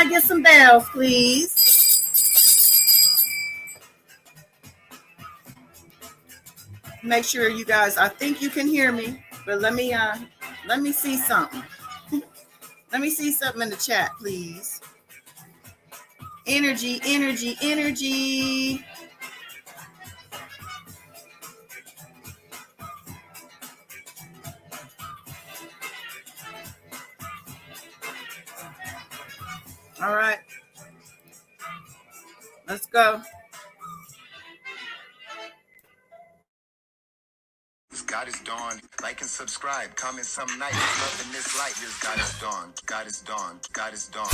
I get some bells, please? Make sure you guys, I think you can hear me, but let me see something. Let me see something in the chat, please. Energy, energy, energy. All right. Let's go. God is dawn. Like and subscribe. Comment some night. Loving this light. Here's God is dawn. God is dawn. God is dawn.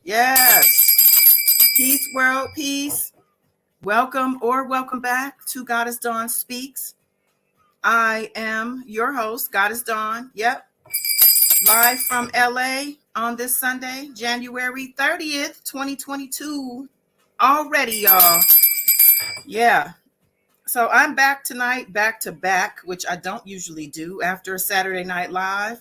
Yes. Peace, world, peace. Welcome or welcome back to God is Dawn Speaks. I am your host, God is Dawn. Yep. Live from LA on this Sunday, January 30th, 2022. Already, y'all. Yeah. So I'm back tonight, back to back, which I don't usually do after a Saturday Night Live.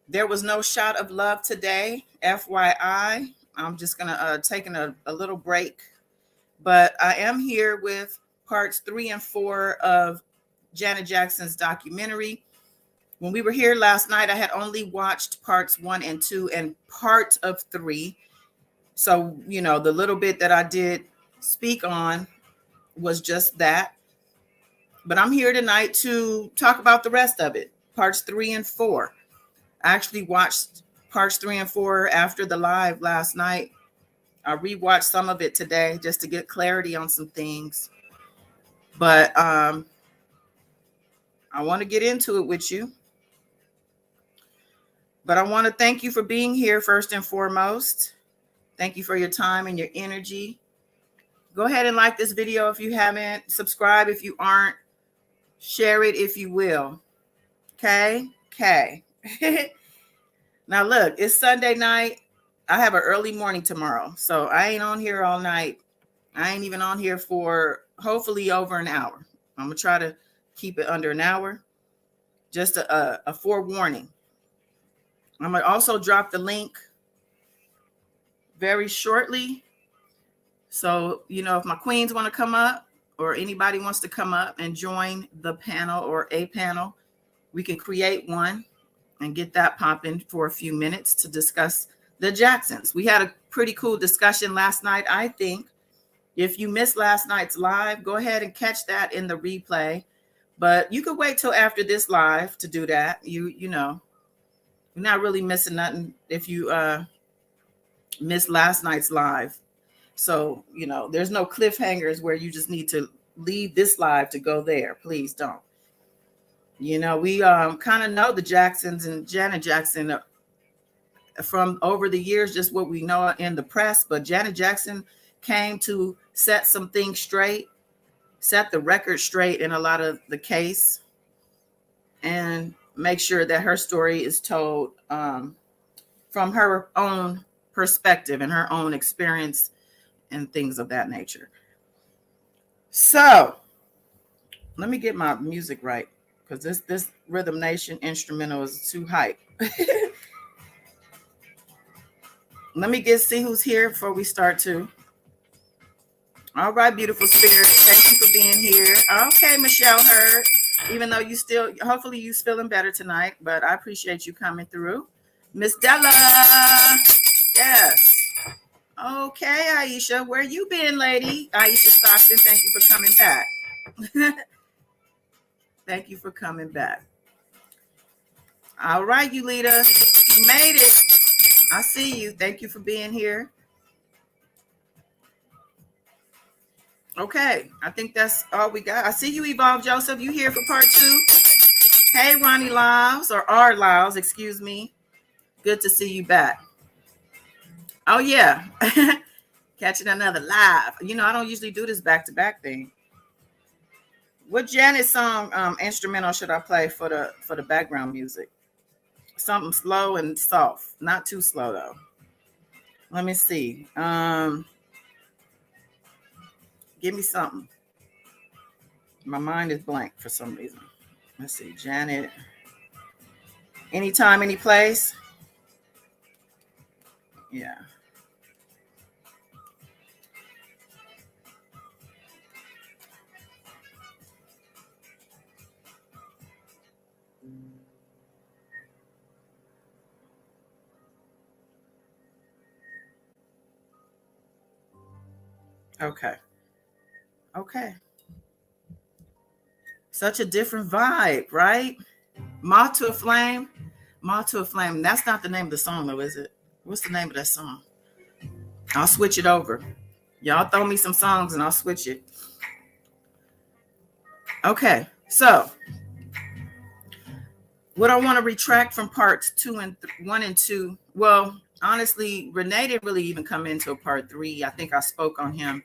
There was no shot of love today, FYI. I'm just going to taking a little break. But I am here with parts 3 and 4 of Janet Jackson's documentary. When we were here last night, I had only watched parts 1 and 2 and part of 3. So, you know, the little bit that I did speak on was just that. But I'm here tonight to talk about the rest of it, parts 3 and 4. I actually watched parts 3 and 4 after the live last night. I rewatched some of it today just to get clarity on some things. But I want to get into it with you. But I want to thank you for being here first and foremost. Thank you for your time and your energy. Go ahead and like this video if you haven't. Subscribe if you aren't. Share it if you will. Okay? Okay. Now look, it's Sunday night. I have an early morning tomorrow. So I ain't on here all night. I ain't even on here for hopefully over an hour. I'm going to try to keep it under an hour. Just a forewarning. I'm going to also drop the link very shortly. So, you know, if my queens want to come up or anybody wants to come up and join the panel or a panel, we can create one and get that popping for a few minutes to discuss the Jacksons. We had a pretty cool discussion last night, I think. If you missed last night's live, go ahead and catch that in the replay. But you could wait till after this live to do that. You know, you're not really missing nothing if you missed last night's live. So, you know, there's no cliffhangers where you just need to leave this live to go there. Please don't. You know, we kind of know the Jacksons and Janet Jackson from over the years, just what we know in the press. But Janet Jackson came to set some things straight, set the record straight in a lot of the case, and make sure that her story is told from her own perspective and her own experience and things of that nature. So let me get my music right, because this Rhythm Nation instrumental is too hype. Let me see who's here before we start too. All right, beautiful spirit. Thank you for being here. Okay, Michelle Hurd. Even though you still, hopefully you feeling better tonight, but I appreciate you coming through. Miss Della. Yes. Okay, Aisha, where you been, lady? Aisha Stockton, thank you for coming back. Thank you for coming back. All right, Yulita, you made it. I see you. Thank you for being here. Okay, I think that's all we got. I see you, Evolve Joseph. You here for part 2? Hey, Ronnie Lyles, or R. Lyles, excuse me. Good to see you back. Oh, yeah. Catching another live. You know, I don't usually do this back-to-back thing. What Janet song instrumental should I play for the background music? Something slow and soft. Not too slow, though. Let me see. Give me something. My mind is blank for some reason. Let's see. Janet. Anytime, any place. Yeah. Okay. Okay. Such a different vibe, right? Moth to a Flame. Moth to a Flame. That's not the name of the song, though, is it? What's the name of that song? I'll switch it over. Y'all throw me some songs and I'll switch it. Okay. So, what I want to retract from parts 1 and 2. Well, honestly, Renee didn't really even come into part 3. I think I spoke on him.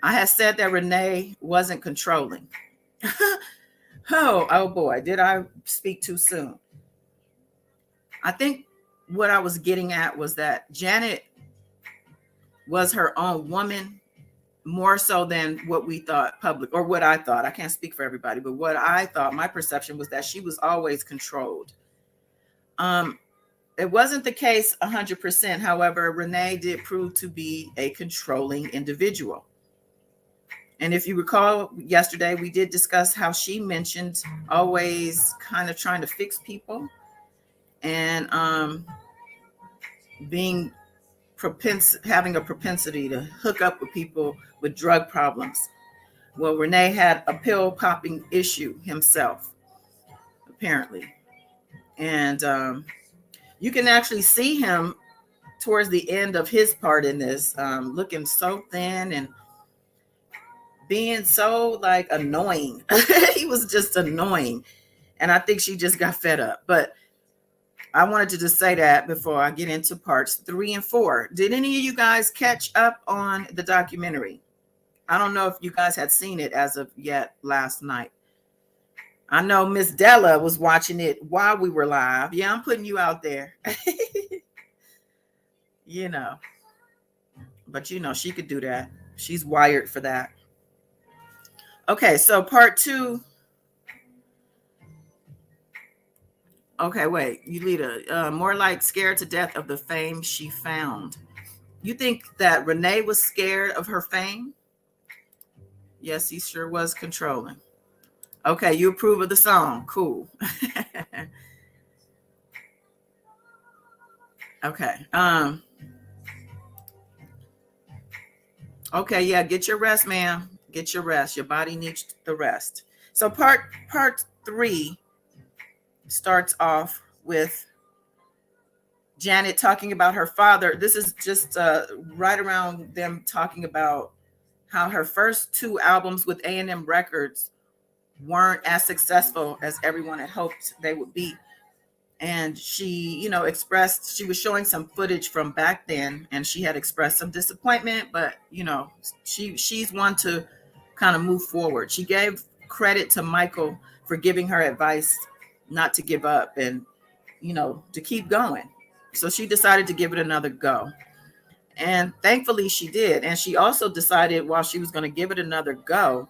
I had said that Renee wasn't controlling. Oh boy, did I speak too soon? I think what I was getting at was that Janet was her own woman more so than what we thought public, or what I thought. I can't speak for everybody, but what I thought, my perception was that she was always controlled. It wasn't the case 100%. However, Renee did prove to be a controlling individual. And if you recall, yesterday we did discuss how she mentioned always kind of trying to fix people and being having a propensity to hook up with people with drug problems. Well, Renee had a pill popping issue himself, apparently. And you can actually see him towards the end of his part in this, looking so thin and being so like annoying. He was just annoying. And I think she just got fed up. But I wanted to just say that before I get into parts 3 and 4. Did any of you guys catch up on the documentary? I don't know if you guys had seen it as of yet last night. I know Miss Della was watching it while we were live. Yeah, I'm putting you out there. You know, but you know, she could do that. She's wired for that. Okay, so part 2. Okay, wait, Yulita, more like scared to death of the fame she found. You think that Renee was scared of her fame? Yes, he sure was controlling. Okay, you approve of the song. Cool. Okay. Okay, yeah, get your rest, ma'am. Get your rest. Your body needs the rest. So part 3 starts off with Janet talking about her father. This is just right around them talking about how her first 2 albums with A&M Records weren't as successful as everyone had hoped they would be. And she, you know, expressed, she was showing some footage from back then, and she had expressed some disappointment, but you know, she's one to kind of move forward. She gave credit to Michael for giving her advice not to give up and, you know, to keep going. So she decided to give it another go. And thankfully she did. And she also decided while she was going to give it another go,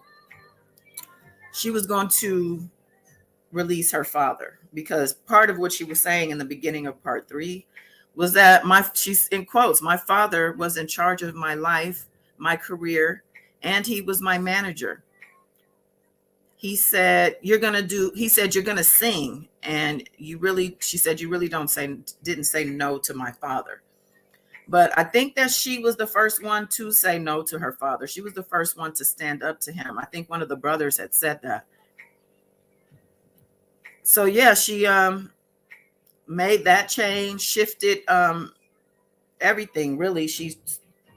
she was going to release her father, because part of what she was saying in the beginning of part 3 was that she's in quotes, my father was in charge of my life, my career, and he was my manager. He said, you're going to sing. And she said, you really didn't say no to my father. But I think that she was the first one to say no to her father. She was the first one to stand up to him. I think one of the brothers had said that. So yeah, she made that change, shifted everything really. She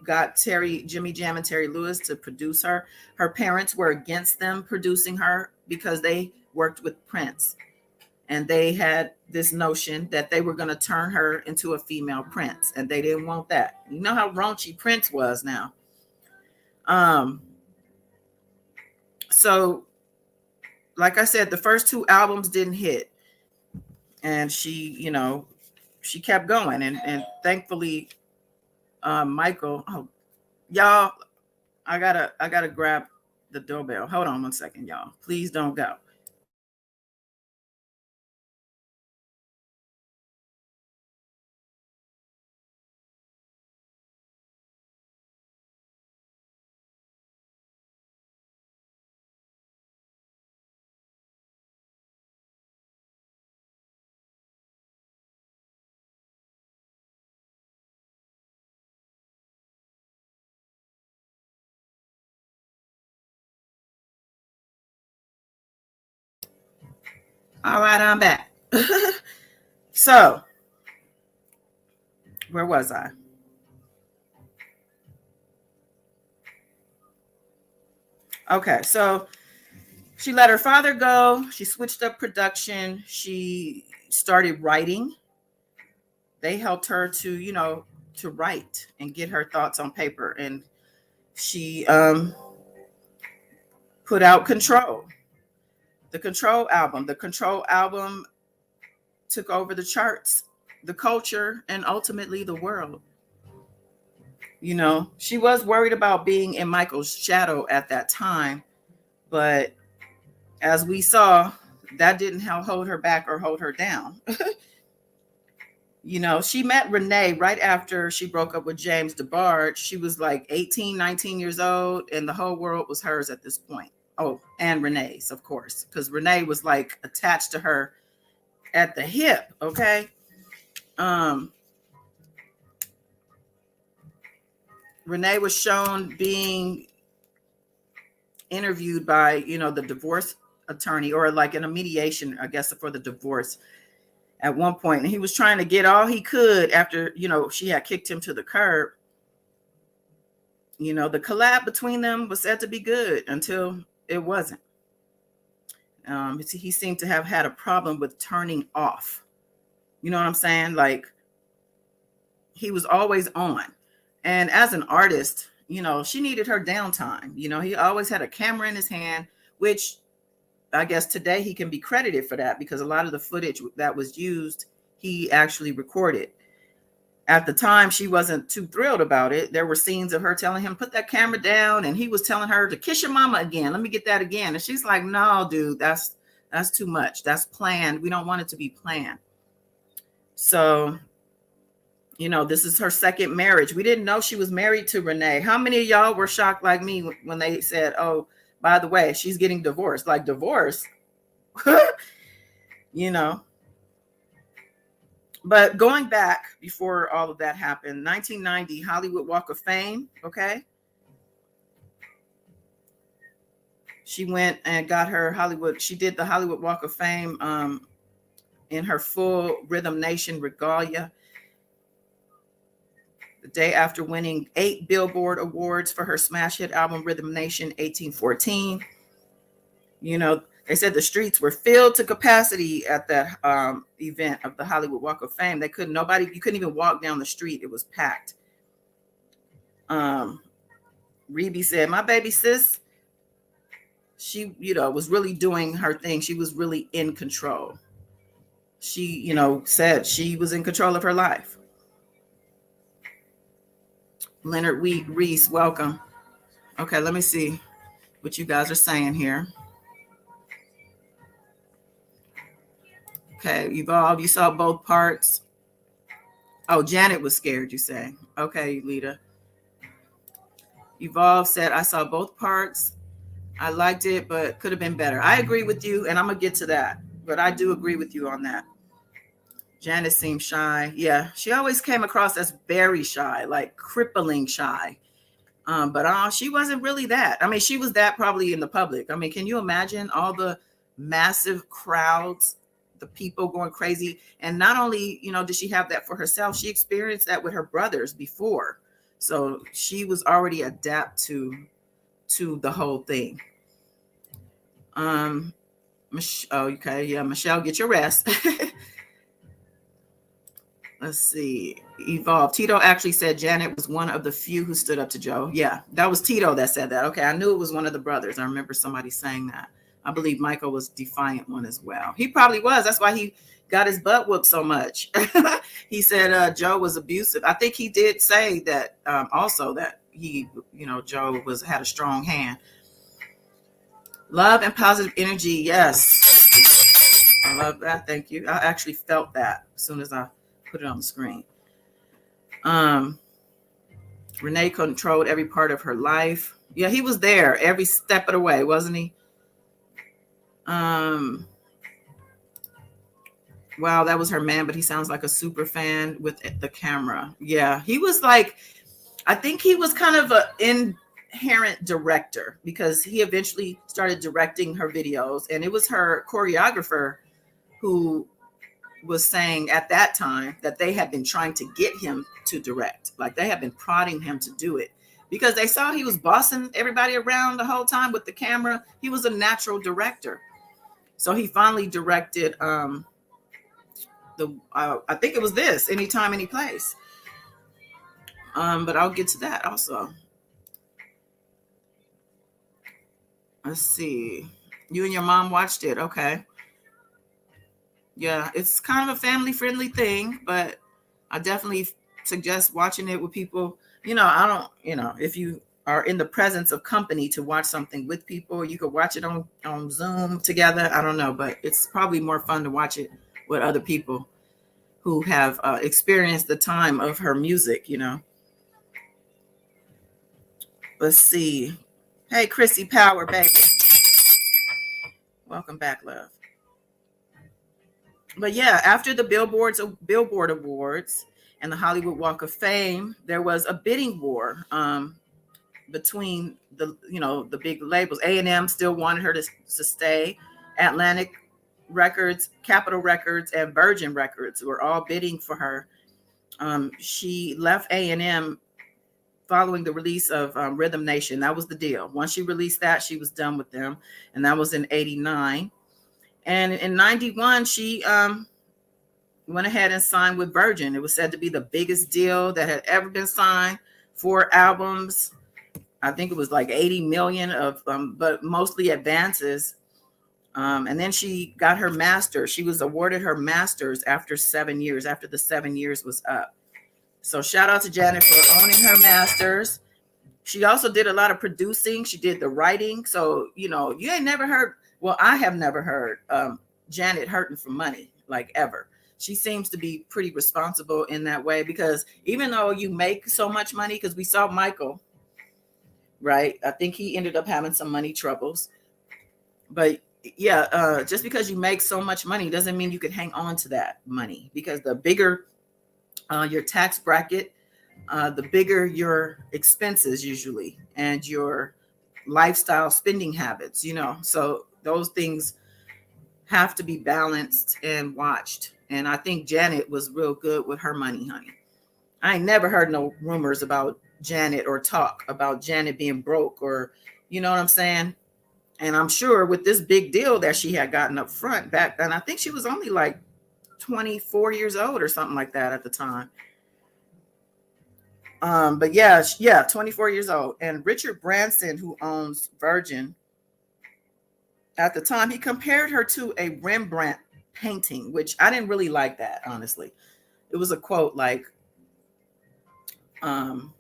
got Jimmy Jam and Terry Lewis to produce her. Her parents were against them producing her because they worked with Prince, and they had this notion that they were going to turn her into a female Prince, and they didn't want that. You know how raunchy Prince was now. So like I said, the first 2 albums didn't hit, and she kept going, and thankfully Michael, oh y'all, I gotta grab the doorbell. Hold on one second, y'all. Please don't go. All right, I'm back. So, where was I? Okay, so she let her father go. She switched up production. She started writing. They helped her to, to write and get her thoughts on paper. And she put out Control, the Control album. The Control album took over the charts, the culture, and ultimately the world. She was worried about being in Michael's shadow at that time, but as we saw, that didn't hold her back or hold her down. She met Renee right after she broke up with James DeBarge. She was like 18, 19 years old, and the whole world was hers at this point. Oh, and Renee's, of course, because Renee was like attached to her at the hip. Okay. Renee was shown being interviewed by, the divorce attorney, or like in a mediation, I guess, for the divorce at one point. And he was trying to get all he could after, she had kicked him to the curb. The collab between them was said to be good until it wasn't. He seemed to have had a problem with turning off. You know what I'm saying? Like, he was always on. And as an artist, she needed her downtime. He always had a camera in his hand, which I guess today he can be credited for that, because a lot of the footage that was used, he actually recorded. At the time, she wasn't too thrilled about it. There were scenes of her telling him, put that camera down. And he was telling her to kiss your mama again. Let me get that again. And she's like, no, dude, that's too much. That's planned. We don't want it to be planned. So, this is her second marriage. We didn't know she was married to Renee. How many of y'all were shocked like me when they said, oh, by the way, she's getting divorced? Like, divorce? But going back before all of that happened, 1990, Hollywood Walk of Fame, okay? She went and got her she did the Hollywood Walk of Fame in her full Rhythm Nation regalia, the day after winning 8 Billboard Awards for her smash hit album, Rhythm Nation 1814. They said the streets were filled to capacity at that event of the Hollywood Walk of Fame. You couldn't even walk down the street. It was packed. Rebe said, my baby sis, she, was really doing her thing. She was really in control. She, said she was in control of her life. Leonard Reese, welcome. Okay, let me see what you guys are saying here. Okay, Evolve, you saw both parts. Oh, Janet was scared, you say. Okay, Lita. Evolve said, I saw both parts. I liked it, but could have been better. I agree with you, and I'm going to get to that. But I do agree with you on that. Janet seemed shy. Yeah, she always came across as very shy, like crippling shy. But she wasn't really that. I mean, she was that probably in the public. I mean, can you imagine all the massive crowds, the people going crazy? And not only, did she have that for herself, she experienced that with her brothers before. So she was already adapt to the whole thing. Okay, yeah, Michelle, get your rest. Let's see. Evolve. Tito actually said Janet was one of the few who stood up to Joe. Yeah, that was Tito that said that. Okay, I knew it was one of the brothers. I remember somebody saying that. I believe Michael was defiant one as well. He probably was. That's why he got his butt whooped so much. He said Joe was abusive. I think he did say that also that he, Joe had a strong hand. Love and positive energy. Yes. I love that. Thank you. I actually felt that as soon as I put it on the screen. Renee controlled every part of her life. Yeah, he was there every step of the way, wasn't he? Wow, that was her man, but he sounds like a super fan with the camera. Yeah, he was like, I think he was kind of an inherent director, because he eventually started directing her videos, and it was her choreographer who was saying at that time that they had been trying to get him to direct. Like they had been prodding him to do it because they saw he was bossing everybody around the whole time with the camera. He was a natural director. So he finally directed I think it was this, Anytime, Any Place. But I'll get to that also. Let's see. You and your mom watched it. Okay. Yeah, it's kind of a family friendly thing, but I definitely suggest watching it with people. I don't, if you are in the presence of company to watch something with people, you could watch it on Zoom together. I don't know, but it's probably more fun to watch it with other people who have experienced the time of her music. Let's see. Hey, Chrissy Power, baby. Welcome back, love. But yeah, after the Billboard Awards and the Hollywood Walk of Fame, there was a bidding war between the big labels. A&M still wanted her to stay. Atlantic Records, Capitol Records, and Virgin Records were all bidding for her. She left A&M following the release of Rhythm Nation. That was the deal. Once she released that, she was done with them, and that was in '89. And in '91, she went ahead and signed with Virgin. It was said to be the biggest deal that had ever been signed. 4 albums. I think it was like 80 million of, but mostly advances. And then she got her master's. She was awarded her master's after 7 years, after the 7 years was up. So shout out to Janet for owning her master's. She also did a lot of producing. She did the writing. So, you ain't never heard, well, I have never heard Janet hurting for money, like ever. She seems to be pretty responsible in that way, because even though you make so much money, because we saw Michael, right? I think he ended up having some money troubles. But yeah, just because you make so much money doesn't mean you can hang on to that money, because the bigger your tax bracket, the bigger your expenses usually, and your lifestyle spending habits, so those things have to be balanced and watched. And I think Janet was real good with her money, honey. I ain't never heard no rumors about Janet or talk about Janet being broke, or, you know what I'm saying? And I'm sure with this big deal that she had gotten up front back then, I think she was only like 24 years old or something like that at the time. But yeah, 24 years old. And Richard Branson, who owns Virgin, at the time, he compared her to a Rembrandt painting, which I didn't really like that, honestly. It was a quote like, when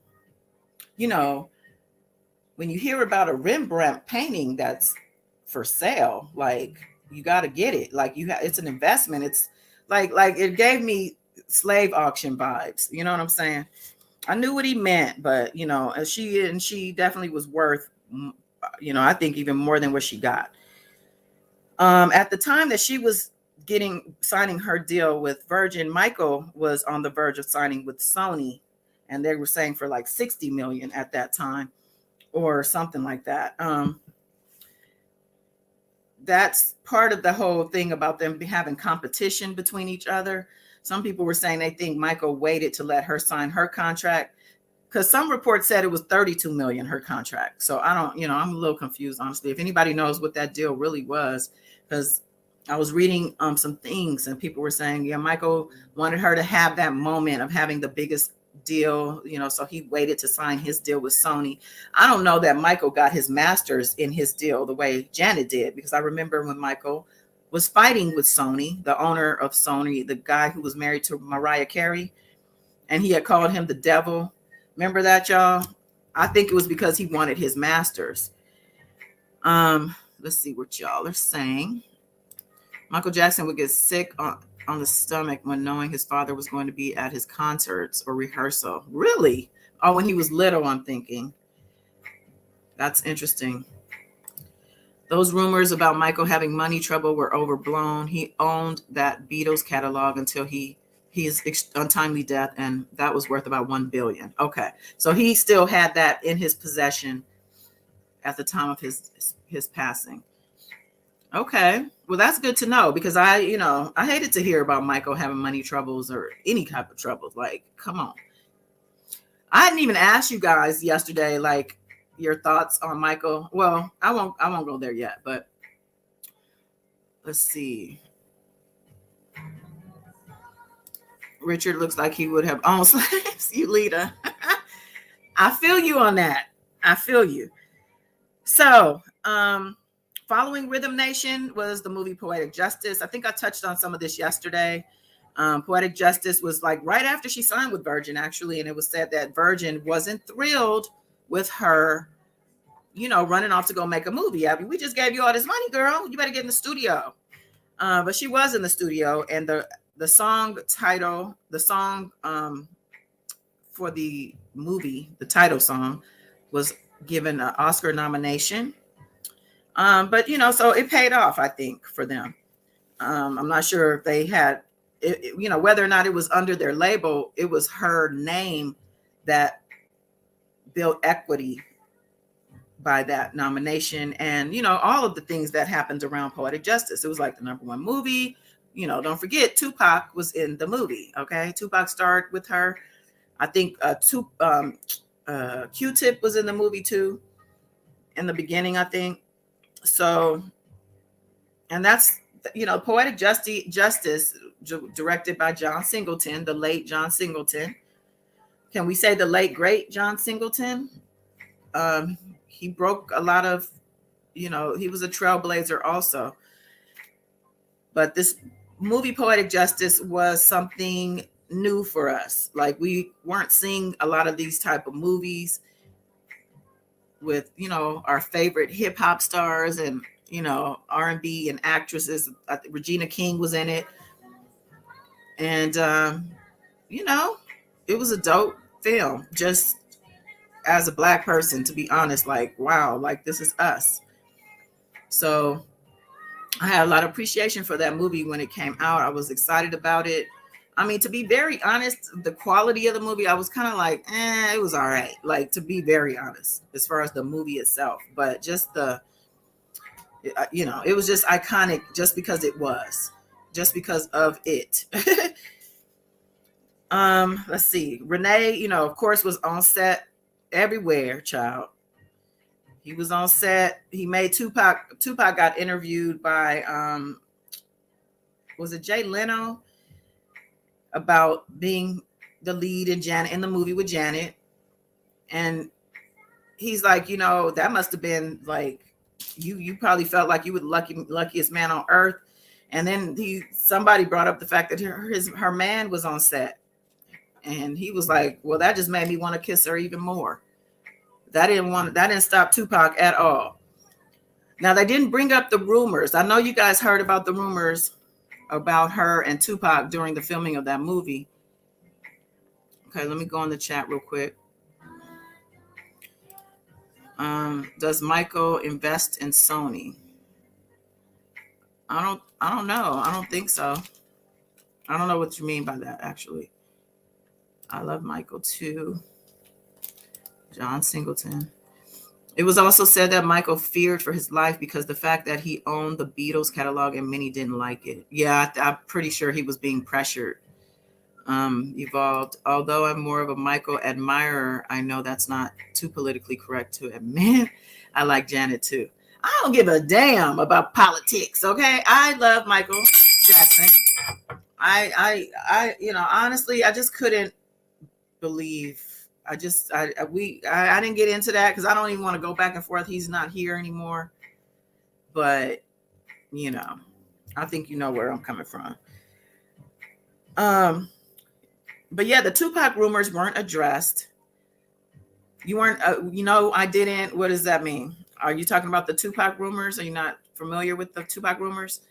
you hear about a Rembrandt painting that's for sale, like you got to get it. Like it's an investment. It's like it gave me slave auction vibes. You know what I'm saying? I knew what he meant, but she definitely was worth, I think even more than what she got. At the time that she was signing her deal with Virgin, Michael was on the verge of signing with Sony, and they were saying for like 60 million at that time, or something like that. That's part of the whole thing about them having competition between each other. Some people were saying they think Michael waited to let her sign her contract, because some reports said it was 32 million, her contract. So I don't, I'm a little confused, honestly. If anybody knows what that deal really was, because I was reading some things and people were saying, yeah, Michael wanted her to have that moment of having the biggest deal, so he waited to sign his deal with Sony. I don't know that Michael got his master's in his deal the way Janet did, because I remember when Michael was fighting with Sony, the owner of Sony, the guy who was married to Mariah Carey, and he had called him the devil. Remember that, y'all? I think it was because he wanted his master's. Let's see what y'all are saying. Michael Jackson would get sick on the stomach when knowing his father was going to be at his concerts or rehearsal. Really? Oh, when he was little, I'm thinking. That's interesting. Those rumors about Michael having money trouble were overblown. He owned that Beatles catalog until his untimely death, and that was worth about $1 billion. Okay, so he still had that in his possession at the time of his passing. Okay. Well, that's good to know because I hated to hear about Michael having money troubles or any type of troubles. Like, come on. I hadn't even asked you guys yesterday, like, your thoughts on Michael. Well, I won't go there yet, but let's see. Richard looks like he would have owned slaves. You, Lita. I feel you on that. I feel you. So, following Rhythm Nation was the movie Poetic Justice. I think I touched on some of this yesterday. Poetic Justice was like right after she signed with Virgin, actually, and it was said that Virgin wasn't thrilled with her, running off to go make a movie. I mean, we just gave you all this money, girl. You better get in the studio. But she was in the studio, and the song title, the song for the movie, the title song, was given an Oscar nomination. But so it paid off, I think, for them. I'm not sure if they had, whether or not it was under their label. It was her name that built equity by that nomination, and all of the things that happened around Poetic Justice. It was like the #1 movie. Don't forget Tupac was in the movie. Okay, Tupac starred with her. I think Q-Tip was in the movie too, in the beginning, I think. So, and that's Poetic Justice, directed by John Singleton, the late John Singleton. Can we say the late great John Singleton? He broke a lot of, he was a trailblazer also. But this movie Poetic Justice was something new for us. Like, we weren't seeing a lot of these type of movies with our favorite hip hop stars and R&B and actresses. Regina King was in it, and it was a dope film. Just as a Black person, to be honest, like, wow, like, this is us. So I had a lot of appreciation for that movie when it came out. I was excited about it. I mean, to be very honest, the quality of the movie, I was kind of like, it was all right. Like, to be very honest, as far as the movie itself, but just it was just iconic just because it was, just because of it. Let's see. Renee, of course, was on set everywhere, child. He was on set. He made Tupac. Tupac got interviewed by, was it Jay Leno, about being the lead in Janet, in the movie with Janet. And he's like, that must have been like, you probably felt like you were the luckiest man on earth. And then somebody brought up the fact that her man was on set. And he was like, well, that just made me want to kiss her even more. That didn't stop Tupac at all. Now, they didn't bring up the rumors. I know you guys heard about the rumors about her and Tupac during the filming of that movie. Okay, let me go in the chat real quick. Does Michael invest in Sony? I don't know. I don't think so. I don't know what you mean by that, actually. I love Michael too. John Singleton. It was also said that Michael feared for his life because the fact that he owned the Beatles catalog and many didn't like it. Yeah, I'm pretty sure he was being pressured. Evolved. Although I'm more of a Michael admirer, I know that's not too politically correct to admit. I like Janet too. I don't give a damn about politics. Okay, I love Michael Jackson. I honestly, I just couldn't believe. I didn't get into that because I don't even want to go back and forth. He's not here anymore. But I think where I'm coming from. But yeah, the Tupac rumors weren't addressed. You weren't, I didn't. What does that mean? Are you talking about the Tupac rumors? Are you not familiar with the Tupac rumors?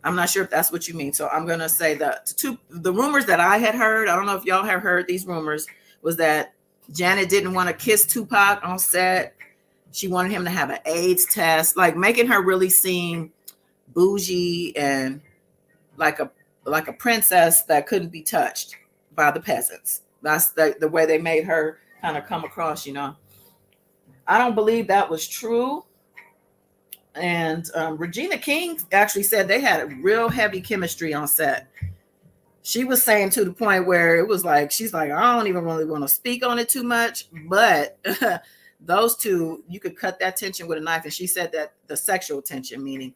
I'm not sure if that's what you mean. So I'm going to say the rumors that I had heard, I don't know if y'all have heard these rumors, was that Janet didn't want to kiss Tupac on set. She wanted him to have an AIDS test, like making her really seem bougie and like a princess that couldn't be touched by the peasants. That's the way they made her kind of come across, I don't believe that was true. And Regina King actually said they had a real heavy chemistry on set. She was saying to the point where it was like, she's like, I don't even really want to speak on it too much, but those two, you could cut that tension with a knife. And she said that the sexual tension, meaning,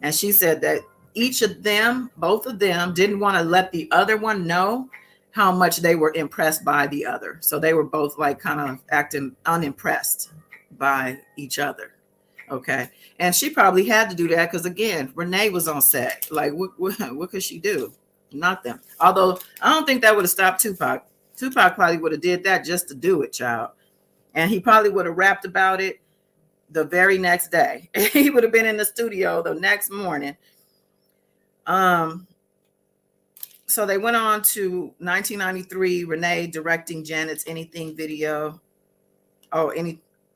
and she said that each of them, both of them, didn't want to let the other one know how much they were impressed by the other. So they were both like kind of acting unimpressed by each other. Okay. And she probably had to do that because, again, Renee was on set. Like, what could she do? Nothing. Although I don't think that would have stopped Tupac. Tupac probably would have did that just to do it, child. And he probably would have rapped about it the very next day. He would have been in the studio the next morning. So they went on to 1993, Renee directing Janet's Anything video. Oh,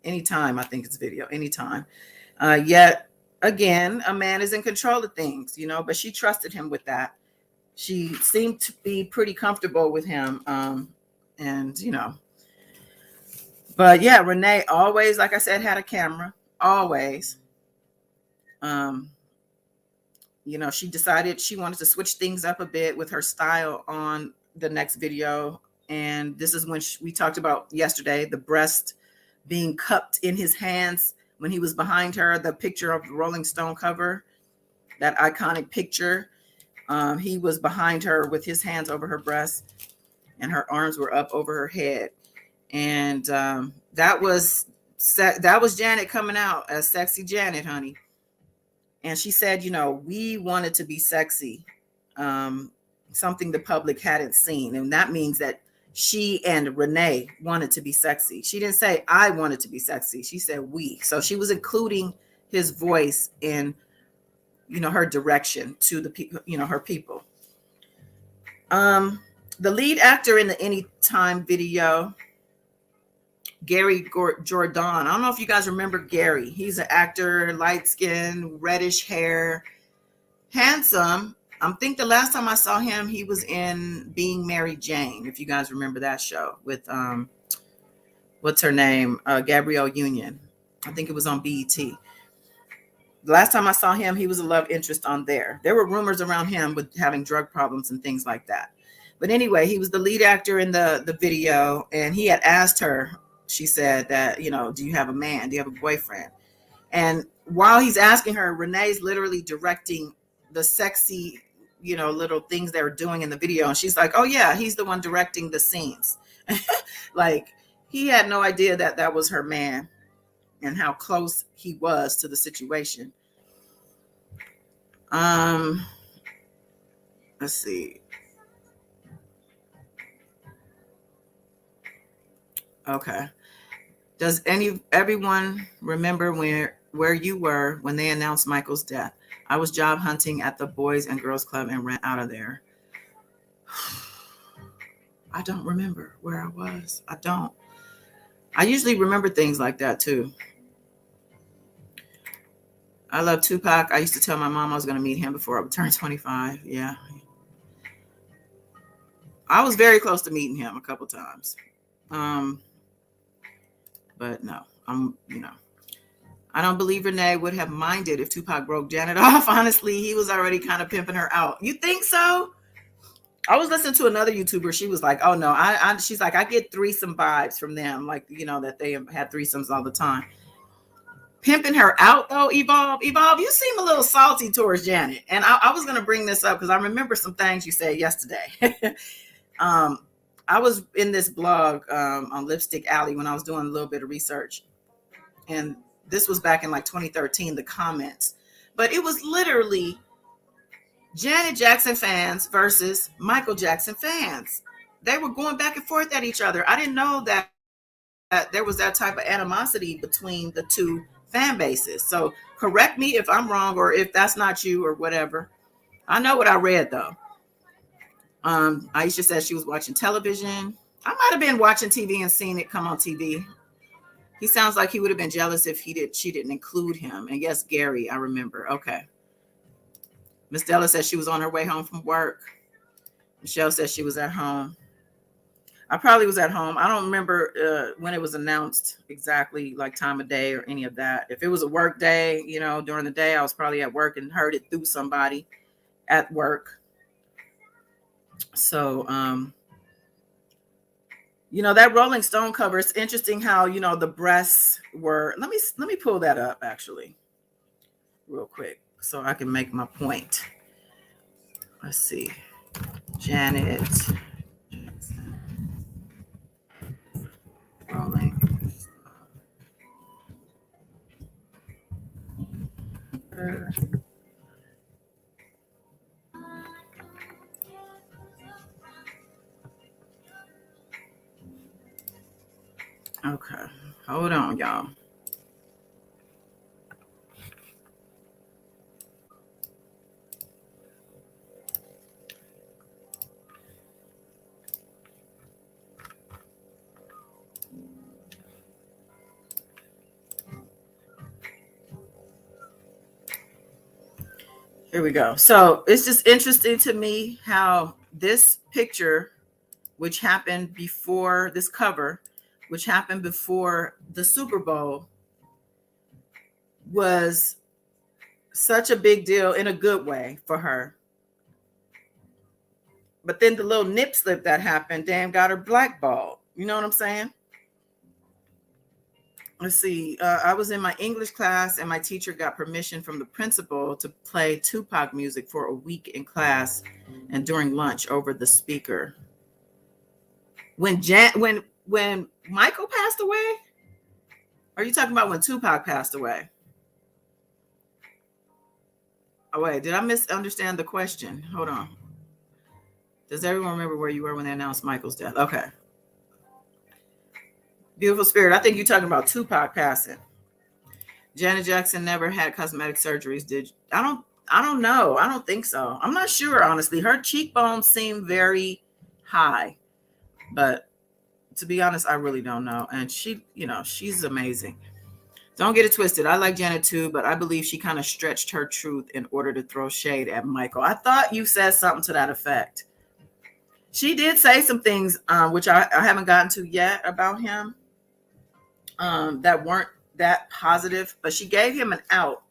anytime, I think it's video, anytime. Yet again, a man is in control of things, you know, but she trusted him with that. She seemed to be pretty comfortable with him. And, you know, but yeah, Renee always, like I said, had a camera, always. You know, she decided she wanted to switch things up a bit with her style on the next video. And this is when we talked about yesterday, the breast being cupped in his hands when he was behind her, the picture of the Rolling Stone cover, that iconic picture. He was behind her with his hands over her breast and her arms were up over her head. And that was Janet coming out as sexy Janet, honey. And she said, you know, we wanted to be sexy, something the public hadn't seen. And that means that she and Renee wanted to be sexy. She didn't say, I wanted to be sexy. She said, we. So she was including his voice in, you know, her direction to the people, you know, her people. The lead actor in the Anytime video, Gary Jordan. I don't know if you guys remember Gary. He's an actor, light skin, reddish hair, handsome. I think the last time I saw him, he was in Being Mary Jane. If you guys remember that show with what's her name, Gabrielle Union. I think it was on BET. The last time I saw him, he was a love interest on there. There were rumors around him with having drug problems and things like that. But anyway, he was the lead actor in the video, and he had asked her. She said that, you know, do you have a man? Do you have a boyfriend? And while he's asking her, Renee's literally directing the sexy, you know, little things they were doing in the video. And she's like, oh, yeah, he's the one directing the scenes. Like, he had no idea that that was her man and how close he was to the situation. Let's see. Okay. Does everyone remember where you were when they announced Michael's death? I was job hunting at the Boys and Girls Club and ran out of there. I don't remember where I was. I don't. I usually remember things like that too. I love Tupac. I used to tell my mom I was going to meet him before I would turn 25. Yeah. I was very close to meeting him a couple times. But no, you know, I don't believe Renee would have minded if Tupac broke Janet off. Honestly, he was already kind of pimping her out. You think so? I was listening to another YouTuber. She was like, oh no, she's like, I get threesome vibes from them. Like, you know, that they had threesomes all the time. Pimping her out though, Evolve, you seem a little salty towards Janet. And I was going to bring this up because I remember some things you said yesterday. I was in this blog on Lipstick Alley when I was doing a little bit of research. And this was back in like 2013, the comments. But it was literally Janet Jackson fans versus Michael Jackson fans. They were going back and forth at each other. I didn't know that there was that type of animosity between the two fan bases. So correct me if I'm wrong or if that's not you or whatever. I know what I read though. Aisha said she was watching television. I might have been watching TV and seen it come on TV. He sounds like he would have been jealous if she didn't include him. And yes, Gary, I remember. Okay. Miss Della said she was on her way home from work. Michelle said she was at home. I probably was at home. I don't remember when it was announced exactly, like time of day or any of that. If it was a work day, you know, during the day, I was probably at work and heard it through somebody at work. So, you know, that Rolling Stone cover, it's interesting how, you know, the breasts were, let me pull that up actually real quick so I can make my point. Let's see. Janet Jackson, Rolling. Okay, hold on, y'all. Here we go. So it's just interesting to me how this picture, which happened before this cover, which happened before the Super Bowl, was such a big deal in a good way for her. But then the little nip slip that happened, damn, got her blackballed. You know what I'm saying? Let's see. I was in my English class and my teacher got permission from the principal to play Tupac music for a week in class and during lunch over the speaker. When Michael passed away? Are you talking about when Tupac passed away? Oh, wait, did I misunderstand the question? Hold on. Does everyone remember where you were when they announced Michael's death? Okay. Beautiful Spirit. I think you're talking about Tupac passing. Janet Jackson never had cosmetic surgeries. I don't know. I don't think so. I'm not sure, honestly. Her cheekbones seem very high. But to be honest, I really don't know. And she, you know, she's amazing. Don't get it twisted. I like Janet too, but I believe she kind of stretched her truth in order to throw shade at Michael. I thought you said something to that effect. She did say some things, which I haven't gotten to yet about him, that weren't that positive, but she gave him an out.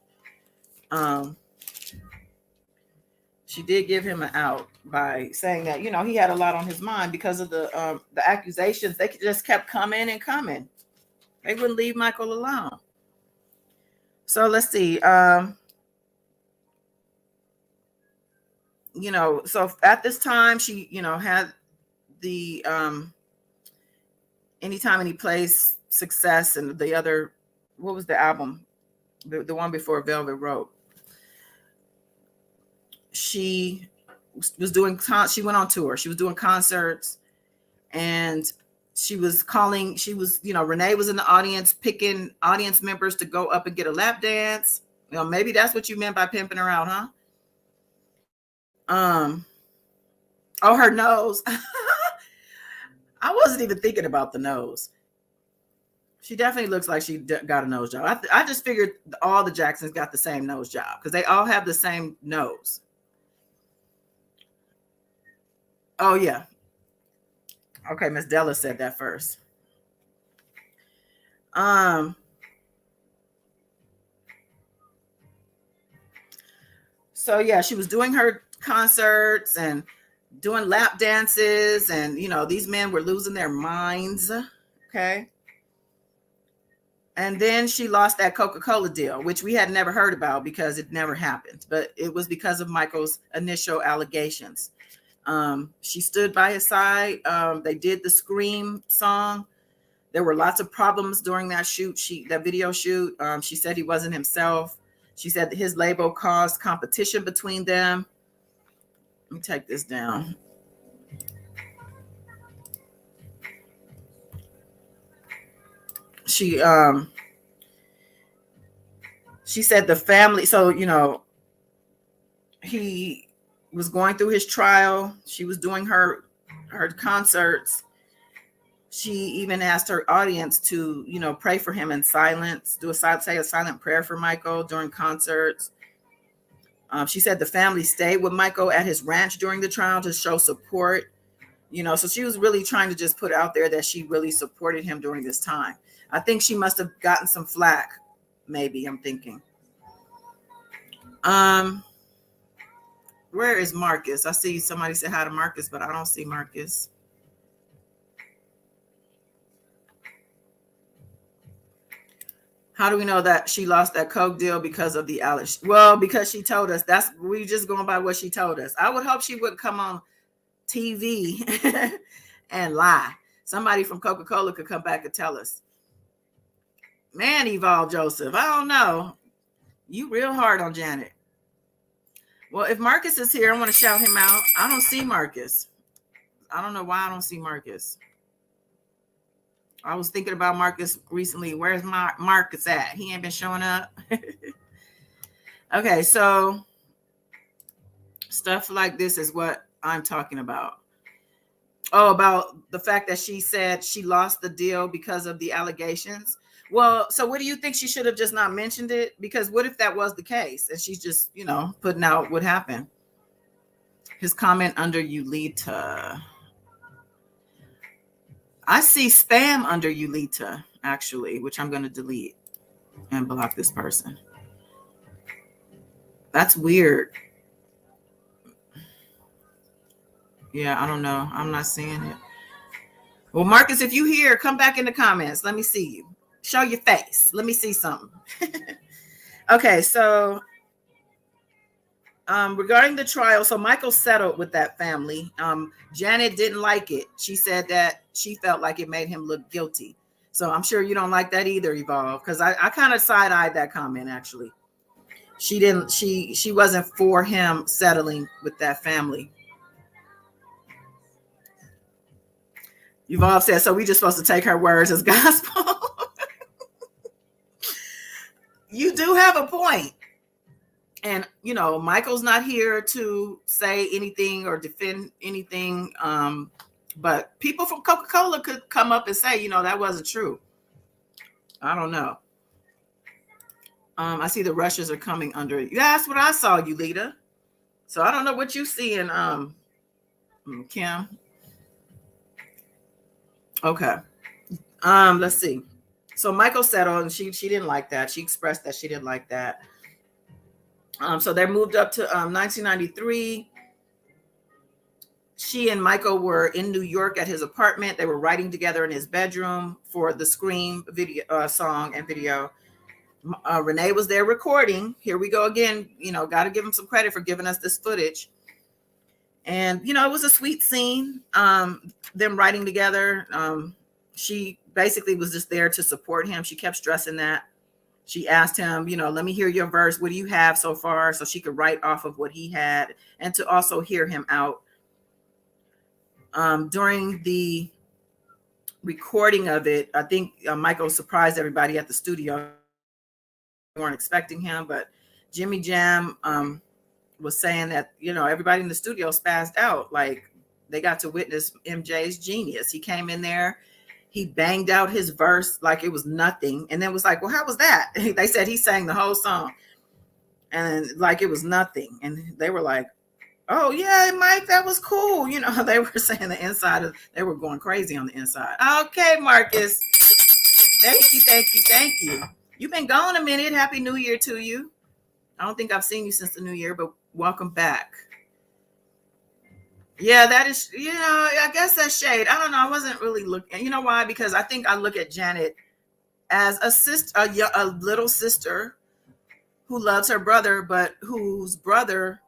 She did give him an out by saying that, you know, he had a lot on his mind because of the accusations. They just kept coming and coming. They wouldn't leave Michael alone. So let's see. You know, so at this time, she, you know, had the Anytime Any Place, Success, and the other, what was the album? The one before Velvet Rope. She was doing, she went on tour. She was doing concerts and she was, you know, Renee was in the audience picking audience members to go up and get a lap dance. You know, maybe that's what you meant by pimping her out, huh? Oh, her nose. I wasn't even thinking about the nose. She definitely looks like she got a nose job. I just figured all the Jacksons got the same nose job because they all have the same nose. Oh, yeah. Okay, Miss Della said that first. So yeah, she was doing her concerts and doing lap dances, and you know, these men were losing their minds. Okay. And then she lost that Coca-Cola deal, which we had never heard about because it never happened, but it was because of Michael's initial allegations. She stood by his side. They did the Scream song. There were lots of problems during that shoot. That video shoot. She said he wasn't himself. She said that his label caused competition between them. Let me take this down. She said the family. So, you know, he was going through his trial. She was doing her concerts. She even asked her audience to, you know, pray for him in silence, say a silent prayer for Michael during concerts. She said the family stayed with Michael at his ranch during the trial to show support. So she was really trying to just put out there that she really supported him during this time. I think she must have gotten some flack, maybe, I'm thinking. Where is Marcus? I see somebody said hi to Marcus, but I don't see Marcus. How do we know that she lost that Coke deal because of the Alice? Well, because she told us. We just going by what she told us. I would hope she wouldn't come on TV and lie. Somebody from Coca-Cola could come back and tell us. Man, Evolve Joseph, I don't know. You real hard on Janet. Well, if Marcus is here, I want to shout him out. I don't see Marcus. I don't know why I don't see Marcus. I was thinking about Marcus recently. Where's Marcus at? He ain't been showing up. Okay, so stuff like this is what I'm talking about. Oh, about the fact that she said she lost the deal because of the allegations. Well, so what do you think? She should have just not mentioned it? Because what if that was the case and she's just, putting out what happened? His comment under Yulita. I see spam under Yulita, actually, which I'm going to delete and block this person. That's weird. Yeah, I don't know. I'm not seeing it. Well, Marcus, if you here, come back in the comments. Let me see you. Show your face. Let me see something. Okay, so regarding the trial, so Michael settled with that family. Janet didn't like it. She said that she felt like it made him look guilty. So I'm sure you don't like that either, Evolve, because I kind of side-eyed that comment, actually. She wasn't for him settling with that family. Evolve said, so we just supposed to take her words as gospel. You do have a point. And, Michael's not here to say anything or defend anything. But people from Coca-Cola could come up and say, that wasn't true. I don't know. I see the rushes are coming under. Yeah, that's what I saw, Yulita. So I don't know what you see in Kim. Okay. Let's see. So Michael settled, and she didn't like that. She expressed that she didn't like that. So they moved up to 1993. She and Michael were in New York at his apartment. They were writing together in his bedroom for the Scream video song and video. Renee was there recording. Here we go again. Got to give him some credit for giving us this footage. And, it was a sweet scene. Them writing together. She basically was just there to support him. She kept stressing that. She asked him, let me hear your verse. What do you have so far? So she could write off of what he had and to also hear him out. During the recording of it, I think Michael surprised everybody at the studio. They weren't expecting him, but Jimmy Jam was saying that, everybody in the studio spazzed out. Like, they got to witness MJ's genius. He came in there. He banged out his verse like it was nothing. And then was like, well, how was that? They said he sang the whole song and like it was nothing. And they were like, oh, yeah, Mike, that was cool. They were saying the inside they were going crazy on the inside. Okay, Marcus. Thank you. You've been gone a minute. Happy New Year to you. I don't think I've seen you since the New Year, but welcome back. Yeah, that is, I guess that's shade. I don't know. I wasn't really looking. You know why? Because I think I look at Janet as a sister, a little sister who loves her brother, but whose brother,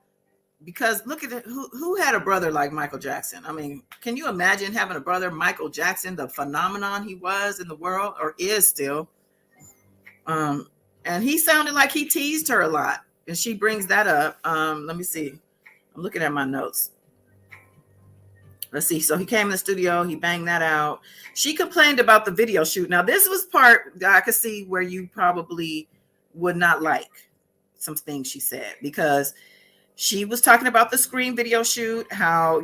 because look at it, who had a brother like Michael Jackson? I mean, can you imagine having a brother, Michael Jackson, the phenomenon he was in the world or is still? And he sounded like he teased her a lot. And she brings that up. Let me see. I'm looking at my notes. Let's see. So he came in the studio. He banged that out. She complained about the video shoot. Now, this was part that I could see where you probably would not like some things she said, because she was talking about the Scream video shoot, how,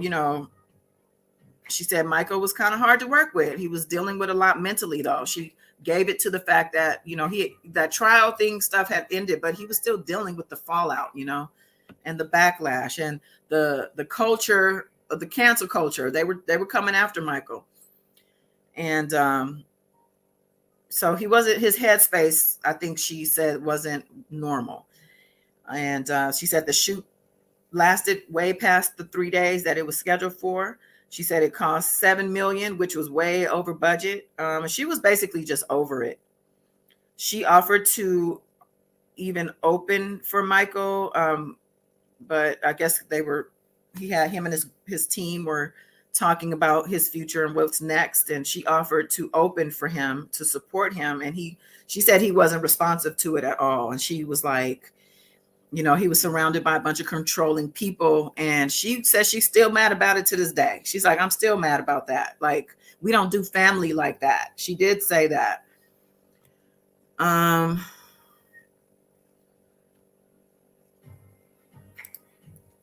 she said Michael was kind of hard to work with. He was dealing with a lot mentally, though. She gave it to the fact that, that trial thing stuff had ended, but he was still dealing with the fallout, and the backlash and the culture the cancel culture. They were coming after Michael. And so he wasn't, his headspace, I think she said, wasn't normal. And she said the shoot lasted way past the 3 days that it was scheduled for. She said it cost $7 million, which was way over budget. She was basically just over it. She offered to even open for Michael, but I guess him and his team were talking about his future and what's next, and she offered to open for him to support him, and she said he wasn't responsive to it at all. And she was like, he was surrounded by a bunch of controlling people, and she says she's still mad about it to this day. She's like, I'm still mad about that. Like, we don't do family like that. She did say that.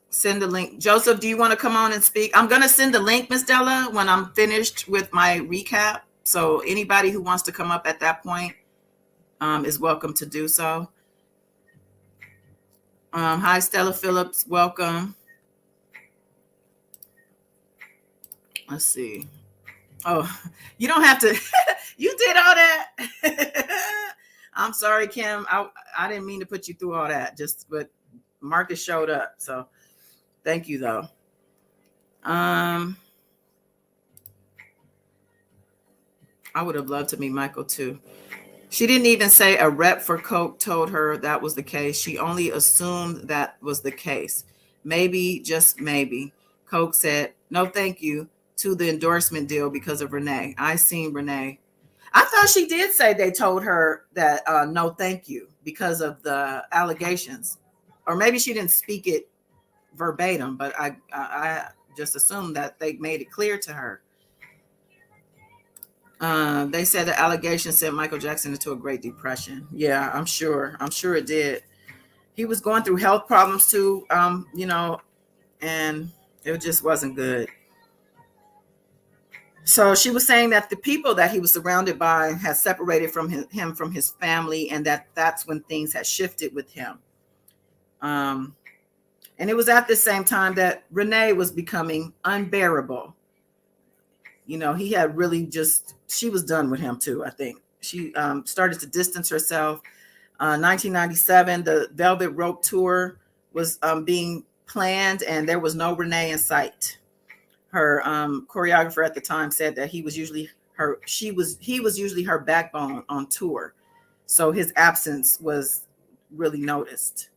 Send the link. Joseph, do you want to come on and speak? I'm going to send the link, Miss Della, when I'm finished with my recap. So anybody who wants to come up at that point is welcome to do so. Hi, Stella Phillips. Welcome. Let's see. Oh, you don't have to. You did all that. I'm sorry, Kim. I didn't mean to put you through all that. But Marcus showed up. So thank you, though. I would have loved to meet Michael, too. She didn't even say a rep for Coke told her that was the case. She only assumed that was the case. Maybe, just maybe. Coke said, no, thank you, to the endorsement deal because of Renee. I seen Renee. I thought she did say they told her that no, thank you, because of the allegations. Or maybe she didn't speak it verbatim, but I just assumed that they made it clear to her. They said the allegation sent Michael Jackson into a Great Depression. Yeah, I'm sure it did. He was going through health problems too, and it just wasn't good. So she was saying that the people that he was surrounded by had separated from him from his family, and that's when things had shifted with him. And it was at the same time that Renee was becoming unbearable. He had really she was done with him too, I think. She started to distance herself. 1997, the Velvet Rope tour was being planned, and there was no Renee in sight. Her choreographer at the time said that he was usually her backbone on tour. So his absence was really noticed.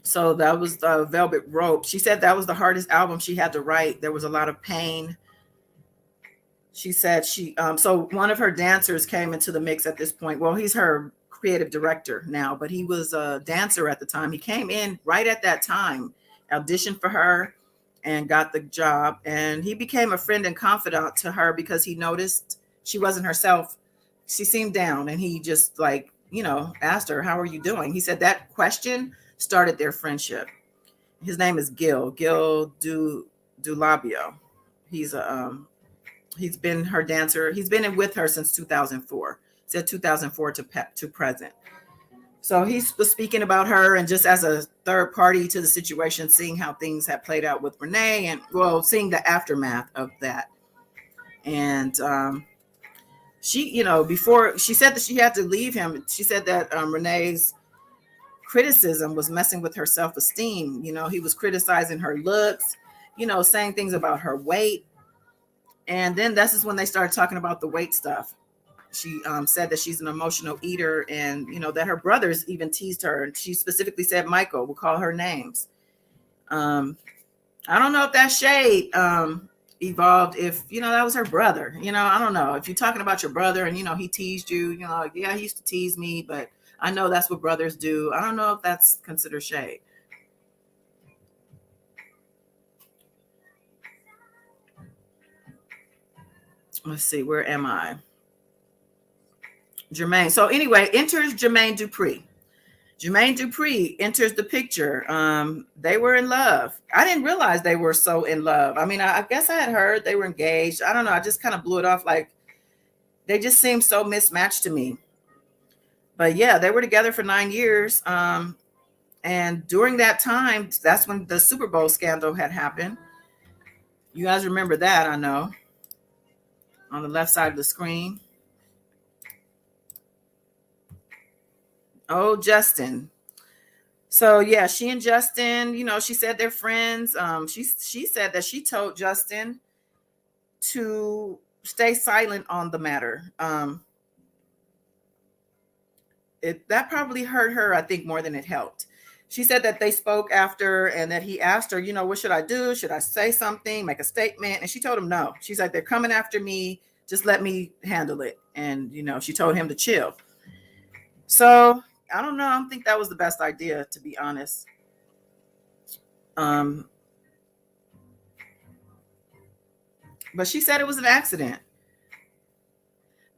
So that was the Velvet Rope. She said that was the hardest album she had to write. There was a lot of pain. She said so one of her dancers came into the mix at this point. Well, he's her creative director now, but he was a dancer at the time. He came in right at that time, auditioned for her, and got the job. And he became a friend and confidant to her because he noticed she wasn't herself. She seemed down, and he just asked her, how are you doing? He said that question started their friendship. His name is Gil Dulabio. He's been her dancer. He's been with her since 2004. Said 2004 to present. So he was speaking about her, and just as a third party to the situation, seeing how things had played out with Renee, and seeing the aftermath of that. And she, before she said that she had to leave him, she said that Renee's criticism was messing with her self-esteem. He was criticizing her looks, saying things about her weight. And then this is when they started talking about the weight stuff. She said that she's an emotional eater, and that her brothers even teased her. And she specifically said Michael will call her names. I don't know if that shade evolved if that was her brother. I don't know if you're talking about your brother and he teased you. Yeah, he used to tease me, but I know that's what brothers do. I don't know if that's considered shade. Let's see, where am I? Jermaine. So anyway, enters Jermaine Dupri. Jermaine Dupri enters the picture. They were in love. I didn't realize they were so in love. I mean, I guess I had heard they were engaged. I don't know. I just kind of blew it off. Like, they just seemed so mismatched to me. But yeah, they were together for 9 years. And And during that time, that's when the Super Bowl scandal had happened. You guys remember that, I know, on the left side of the screen. Oh, Justin. So yeah, she and Justin, she said they're friends. She said that she told Justin to stay silent on the matter. That probably hurt her, I think, more than it helped. She said that they spoke after and that he asked her, what should I do? Should I say something, make a statement? And she told him no. She's like, they're coming after me. Just let me handle it. And, she told him to chill. So I don't know. I don't think that was the best idea, to be honest. But she said it was an accident.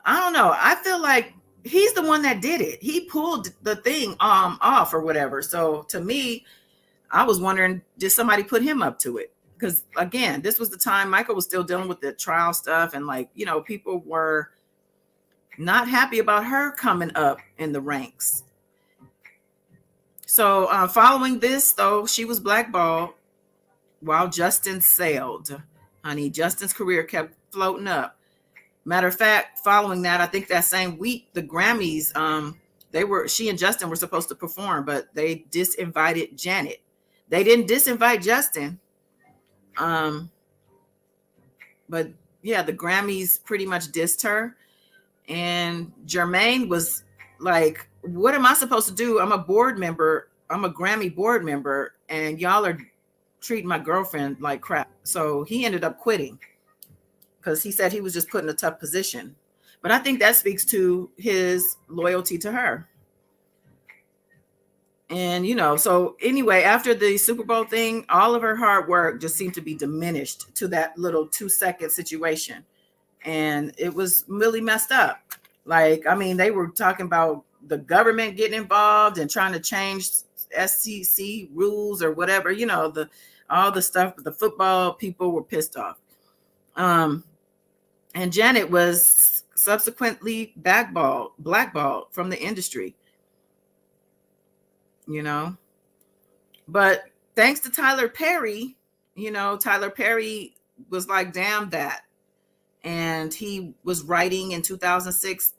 I don't know. I feel like he's the one that did it. He pulled the thing off or whatever. So to me, I was wondering, did somebody put him up to it? Because again, this was the time Michael was still dealing with the trial stuff, and people were not happy about her coming up in the ranks. So following this, though, she was blackballed while Justin sailed. Honey, Justin's career kept floating up. Matter of fact, following that, I think that same week, the Grammys, she and Justin were supposed to perform, but they disinvited Janet. They didn't disinvite Justin. But yeah, the Grammys pretty much dissed her. And Jermaine was like, what am I supposed to do? I'm a board member. I'm a Grammy board member, and y'all are treating my girlfriend like crap. So he ended up quitting because he said he was just put in a tough position. But I think that speaks to his loyalty to her. And, so anyway, after the Super Bowl thing, all of her hard work just seemed to be diminished to that little 2-second situation. And it was really messed up. They were talking about the government getting involved and trying to change SEC rules or whatever, all the stuff. The football people were pissed off. And Janet was subsequently blackballed from the industry. But thanks to Tyler Perry, Tyler Perry was like, damn that. And he was writing in 2006.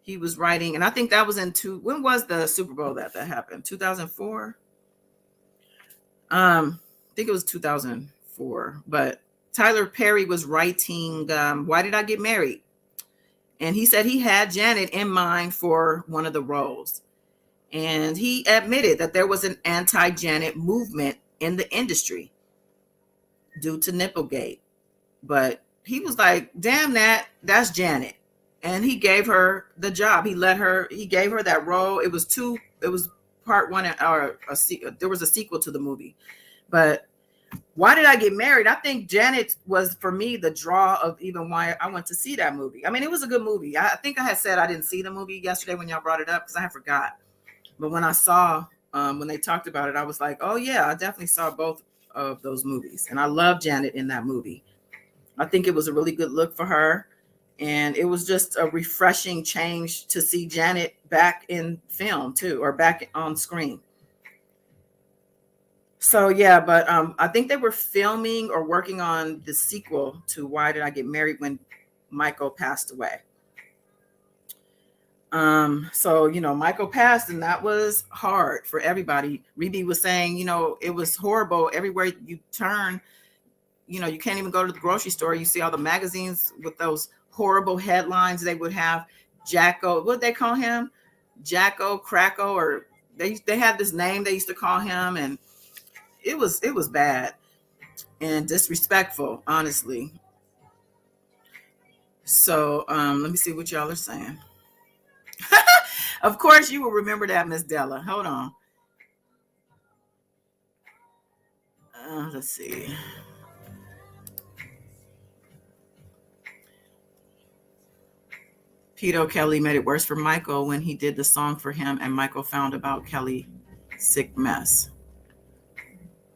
He was writing, and I think that was when was the Super Bowl that happened? 2004? I think it was 2004. But Tyler Perry was writing, Why Did I Get Married? And he said he had Janet in mind for one of the roles. And he admitted that there was an anti-Janet movement in the industry due to Nipplegate. But he was like, damn that's Janet. And he gave her the job. He gave her that role. It was part one, there was a sequel to the movie. But Why Did I Get Married? I think Janet was, for me, the draw of even why I went to see that movie. I mean, it was a good movie. I think I had said I didn't see the movie yesterday when y'all brought it up because I forgot. But when I saw, when they talked about it, I was like, oh yeah, I definitely saw both of those movies. And I love Janet in that movie. I think it was a really good look for her. And it was just a refreshing change to see Janet back in film too, or back on screen. So yeah, but I think they were filming or working on the sequel to Why Did I Get Married when Michael passed away. So, Michael passed, and that was hard for everybody. Rebe was saying, it was horrible everywhere you turn. You can't even go to the grocery store. You see all the magazines with those horrible headlines they would have. Jacko, what they call him? Jacko, Cracko, or they had this name they used to call him, and it was bad and disrespectful, honestly. So let me see what y'all are saying. Of course, you will remember that, Miss Della. Hold on. Let's see. Peter Kelly made it worse for Michael when he did the song for him, and Michael found about Kelly's sick mess.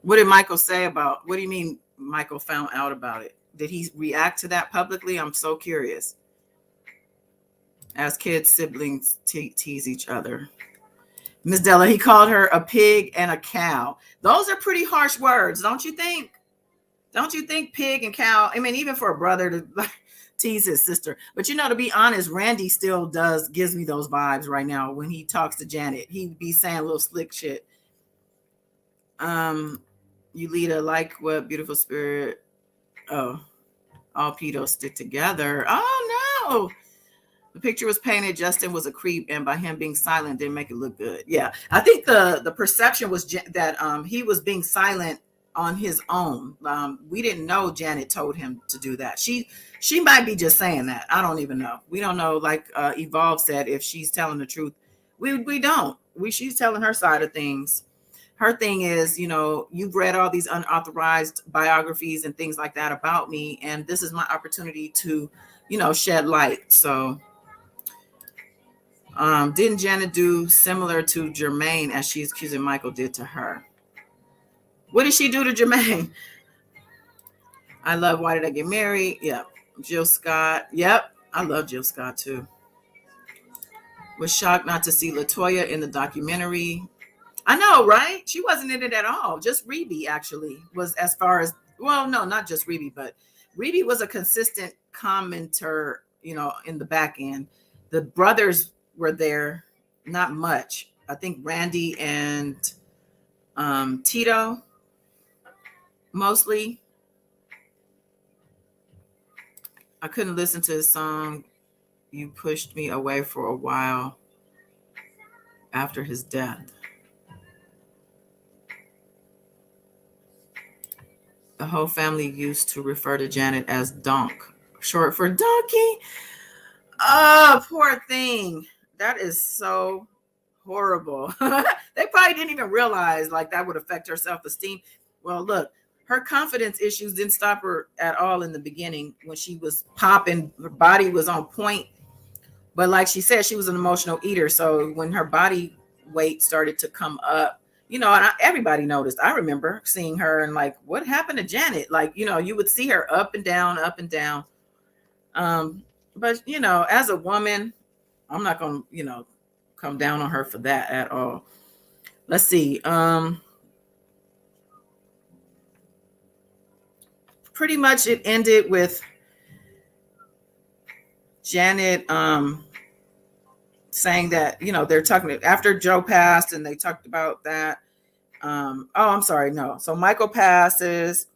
What did Michael say about? What do you mean Michael found out about it? Did he react to that publicly? I'm so curious. As kids, siblings tease each other. Miss Della, he called her a pig and a cow. Those are pretty harsh words, don't you think? Don't you think pig and cow? I mean, even for a brother to tease his sister. But to be honest, Randy still gives me those vibes right now when he talks to Janet. He'd be saying a little slick shit. You lead a like what beautiful spirit. Oh, all pedos stick together. Oh no. The picture was painted. Justin was a creep, and by him being silent didn't make it look good. Yeah, I think the perception was that he was being silent on his own. We didn't know Janet told him to do that. She might be just saying that. I don't even know. We don't know. Like Evolve said, if she's telling the truth, we don't. She's telling her side of things. Her thing is, you've read all these unauthorized biographies and things like that about me, and this is my opportunity to, shed light. So. Didn't Janet do similar to Jermaine as she's accusing Michael did to her? What did she do to Jermaine? I love Why Did I Get Married? Yep. Jill Scott. Yep. I love Jill Scott too. Was shocked not to see LaToya in the documentary. I know, right? She wasn't in it at all. Just Rebe actually was, as far as, well, no, not just Rebe, but Rebe was a consistent commenter, in the back end. The brothers were there, not much. I think Randy and Tito mostly. I couldn't listen to his song. You pushed me away for a while after his death. The whole family used to refer to Janet as Donk, short for donkey. Oh, poor thing. That is so horrible. They probably didn't even realize like that would affect her self-esteem. Well, look, her confidence issues didn't stop her at all in the beginning when she was popping. Her body was on point. But like she said, she was an emotional eater. So when her body weight started to come up, and everybody noticed. I remember seeing her and like, what happened to Janet? Like, you would see her up and down, up and down. But, as a woman, I'm not going to, come down on her for that at all. Let's see. Pretty much it ended with Janet saying that, they're talking after Joe passed and they talked about that. I'm sorry. No. So Michael passes.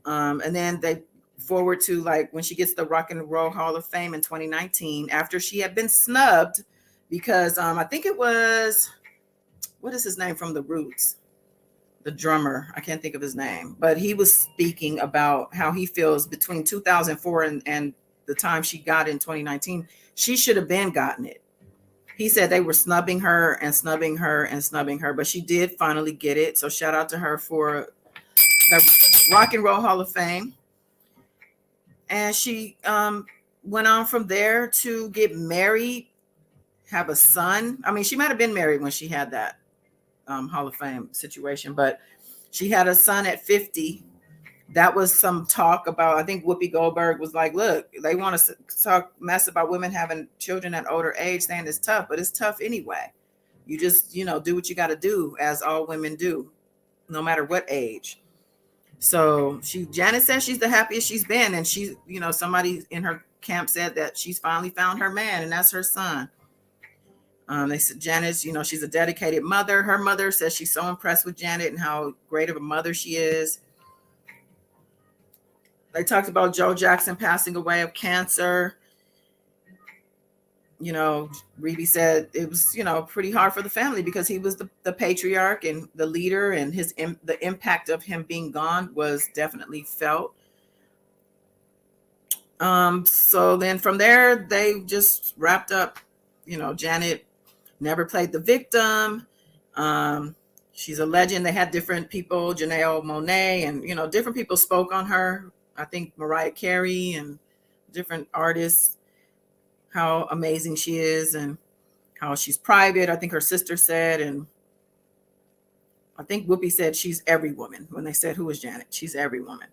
And then they forward to like when she gets the Rock and Roll Hall of Fame in 2019 after she had been snubbed because I think it was, what is his name from the Roots? The drummer. I can't think of his name, but he was speaking about how he feels between 2004 and the time she got in 2019. She should have been gotten it. He said they were snubbing her and snubbing her and snubbing her, but she did finally get it. So shout out to her for the Rock and Roll Hall of Fame. And she went on from there to get married, have a son. I mean, she might have been married when she had that Hall of Fame situation, but she had a son at 50. That was some talk about, I think Whoopi Goldberg was like, look, they want to talk mess about women having children at older age, saying it's tough, but it's tough anyway. You just, do what you got to do, as all women do, no matter what age. So Janet says she's the happiest she's been. And she's, somebody in her camp said that she's finally found her man, and that's her son. They said Janet's, she's a dedicated mother. Her mother says she's so impressed with Janet and how great of a mother she is. They talked about Joe Jackson passing away of cancer. Rebe said it was, pretty hard for the family because he was the patriarch and the leader, and the impact of him being gone was definitely felt. So then from there, they just wrapped up, Janet never played the victim. She's a legend. They had different people, Janelle Monáe, and, different people spoke on her. I think Mariah Carey and different artists, how amazing she is and how she's private. I think her sister said, and I think Whoopi said she's every woman. When they said, who is Janet? She's every woman.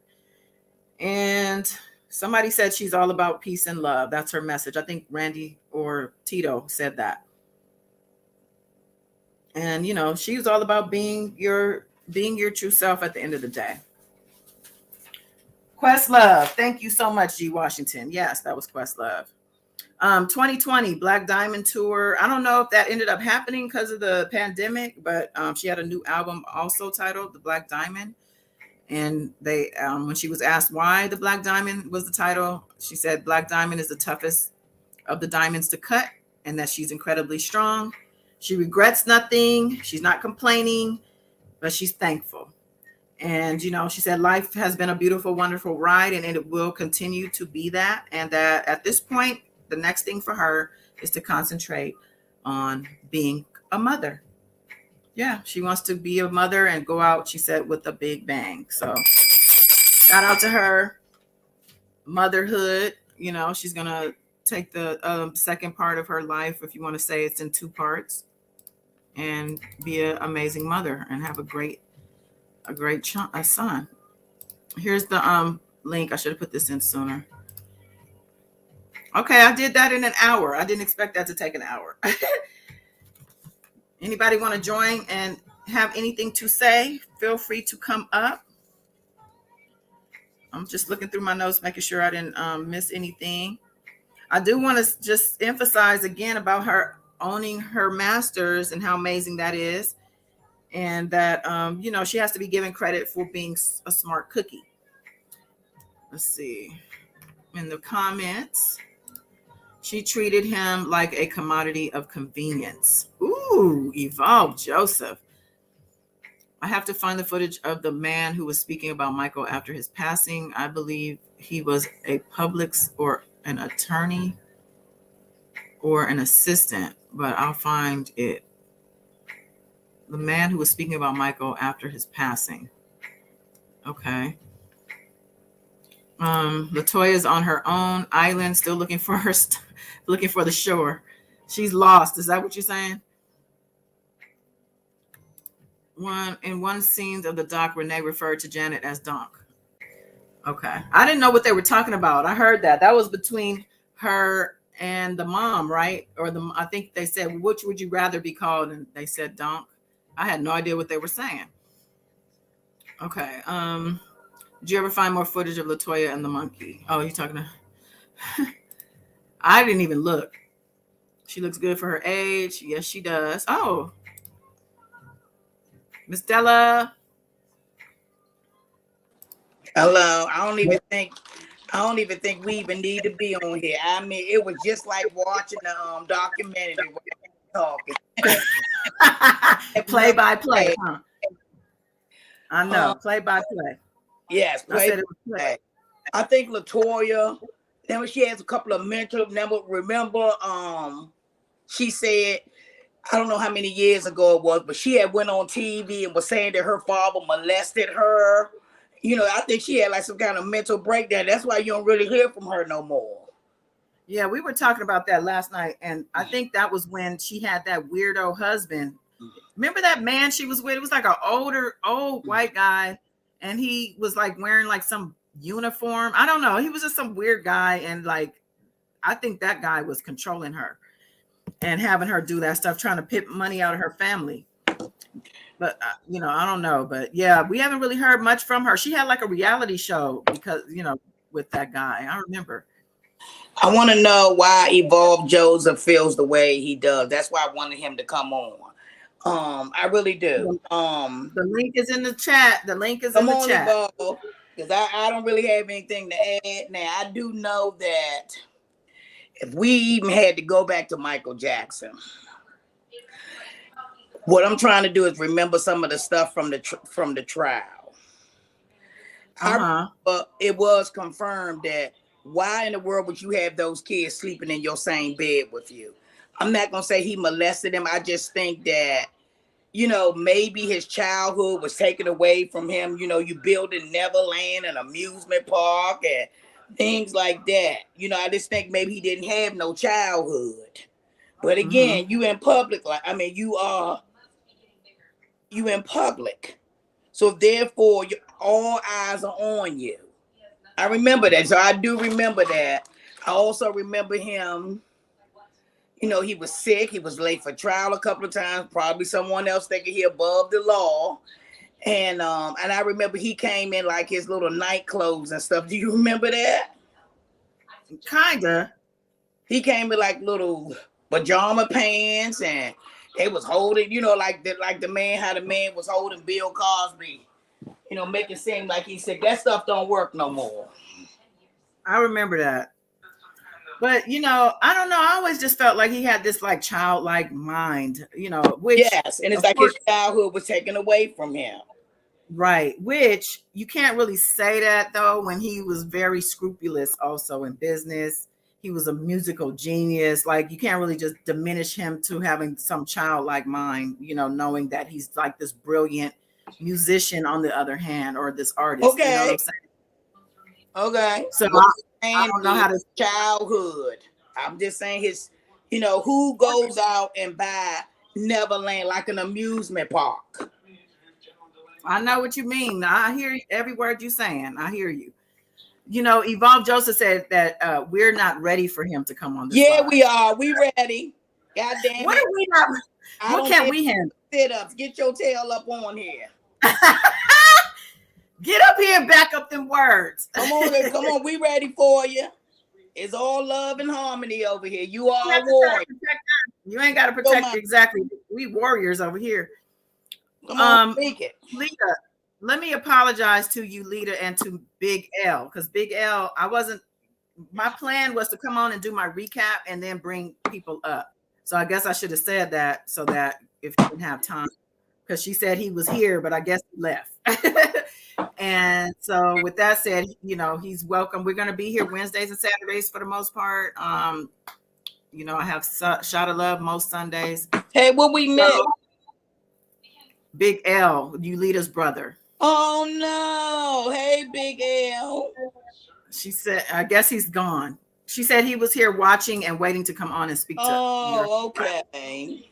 And somebody said she's all about peace and love. That's her message. I think Randy or Tito said that. And you know, she was all about being your true self at the end of the day. Questlove, thank you so much, G Washington. Yes, that was Questlove. 2020 Black Diamond tour. I don't know if that ended up happening because of the pandemic, but she had a new album also titled The Black Diamond. And they, when she was asked why The Black Diamond was the title, she said Black Diamond is the toughest of the diamonds to cut, and that she's incredibly strong. She regrets nothing. She's not complaining, but she's thankful. And, you know, she said life has been a beautiful, wonderful ride, and it will continue to be that. And that at this point, the next thing for her is to concentrate on being a mother. Yeah, she wants to be a mother and go out, she said, with a big bang. So shout out to her. Motherhood, you know, she's going to take the second part of her life, if you want to say it's in two parts, and be an amazing mother and have a great son. Here's the link. I should have put this in sooner. Okay, I did that in an hour. I didn't expect that to take an hour. Anybody want to join and have anything to say? Feel free to come up. I'm just looking through my notes, making sure I didn't miss anything. I do want to just emphasize again about her owning her masters and how amazing that is. And that, you know, she has to be given credit for being a smart cookie. Let's see. In the comments, she treated him like a commodity of convenience. Ooh, Evolve Joseph. I have to find the footage of the man who was speaking about Michael after his passing. I believe he was a Publix or an attorney or an assistant, but I'll find it. The man who was speaking about Michael after his passing. Okay. Latoya's on her own island, still looking for her, looking for the shore. She's lost. Is that what you're saying? In one scene of the doc, Renee referred to Janet as Donk. Okay. I didn't know what they were talking about. I heard that. That was between her and the mom, right? Or I think they said, which would you rather be called? And they said Donk. I had no idea what they were saying. Okay. Did you ever find more footage of Latoya and the monkey? Oh, you're talking to... I didn't even look. She looks good for her age. Yes, she does. Oh. Miss Della. Hello. I don't even think we even need to be on here. I mean, it was just like watching the documentary talking. Play by play, huh? I know. Play by play. Yes, play by play. I think Latoya, then she has a couple of mentors. Remember, she said, I don't know how many years ago it was, but she had went on TV and was saying that her father molested her. You know, I think she had like some kind of mental breakdown. That's why you don't really hear from her no more. Yeah, we were talking about that last night, and I think that was when she had that weirdo husband. Remember that man she was with? It was like an old white guy, and he was like wearing like some uniform. I don't know. He was just some weird guy, and like I think that guy was controlling her and having her do that stuff, trying to pip money out of her family. But you know, I don't know. But yeah, we haven't really heard much from her. She had like a reality show because, you know, with that guy. I remember. I want to know why Evolve Joseph feels the way he does. That's why I wanted him to come on. I really do. The link is in the chat. The link is in the chat. Evolve, because I don't really have anything to add. Now, I do know that if we even had to go back to Michael Jackson, what I'm trying to do is remember some of the stuff from the trial. It was confirmed that why in the world would you have those kids sleeping in your same bed with you? I'm not going to say he molested them. I just think that, you know, maybe his childhood was taken away from him. You know, you build in Neverland, an amusement park and things like that. You know, I just think maybe he didn't have no childhood. But again, you in public. You in public. So therefore, all eyes are on you. I remember that. So I do remember that. I also remember him You know, he was sick. He was late for trial a couple of times. Probably someone else thinking he above the law. And I remember he came in like his little night clothes and stuff. Do you remember that? Kinda. He came in like little pajama pants, and they was holding, you know, like the man, how the man was holding Bill Cosby, you know, make it seem like he said that stuff don't work no more. I remember that. But you know, I don't know. I always just felt like he had this like childlike mind, you know, which Yes, and it's like course, his childhood was taken away from him. right, which you can't really say that though when he was very scrupulous also in business. He was a musical genius. Like you can't really just diminish him to having some childlike mind, you know, knowing that he's like this brilliant musician on the other hand, or this artist. You know what Okay, I'm saying? okay. So But I I'm don't know saying how to. his childhood. I'm just saying his, you know, who goes out and buy Neverland like an amusement park? I know what you mean. I hear every word you're saying. I hear you. You know, Evolve Joseph said that we're not ready for him to come on this Yeah, live. we are. We ready. God damn What it. are we not? I What don't can care. we handle? Sit-ups. Get your tail up on here. Get up here and back up them words. Come on, come on. We ready for you. It's all love and harmony over here. You are a warrior. You ain't got to protect exactly. We warriors over here. Come on, speak it. Lita, let me apologize to you, Lita, and to Big L, because Big L, my plan was to come on and do my recap and then bring people up. So I guess I should have said that so that if you didn't have time, because she said he was here, but I guess he left. And so with that said, you know, he's welcome. We're going to be here Wednesdays and Saturdays for the most part. You know, I have Shot of Love most Sundays. Hey, what we met? Big L, Ulita's brother. Oh no. Hey, Big L. She said, I guess he's gone. She said he was here watching and waiting to come on and speak to. Oh, okay.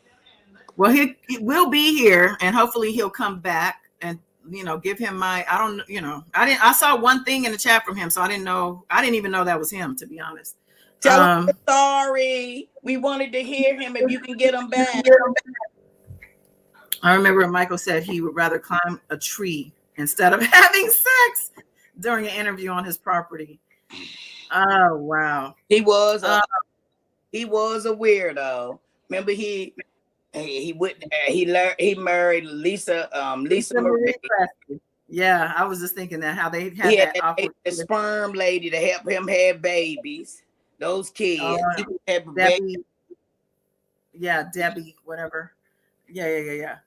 Well, he will be here, and hopefully he'll come back and, you know, give him I saw one thing in the chat from him, so I didn't even know that was him, to be honest. Tell him sorry. We wanted to hear him. If you can get him back. I remember Michael said he would rather climb a tree instead of having sex during an interview on his property. Oh wow. He was a weirdo. Remember he married Lisa Marie. Yeah, I was just thinking that how they had that awkward the sperm lady to help him have babies. Those kids. Debbie. Yeah, Debbie, whatever. Yeah.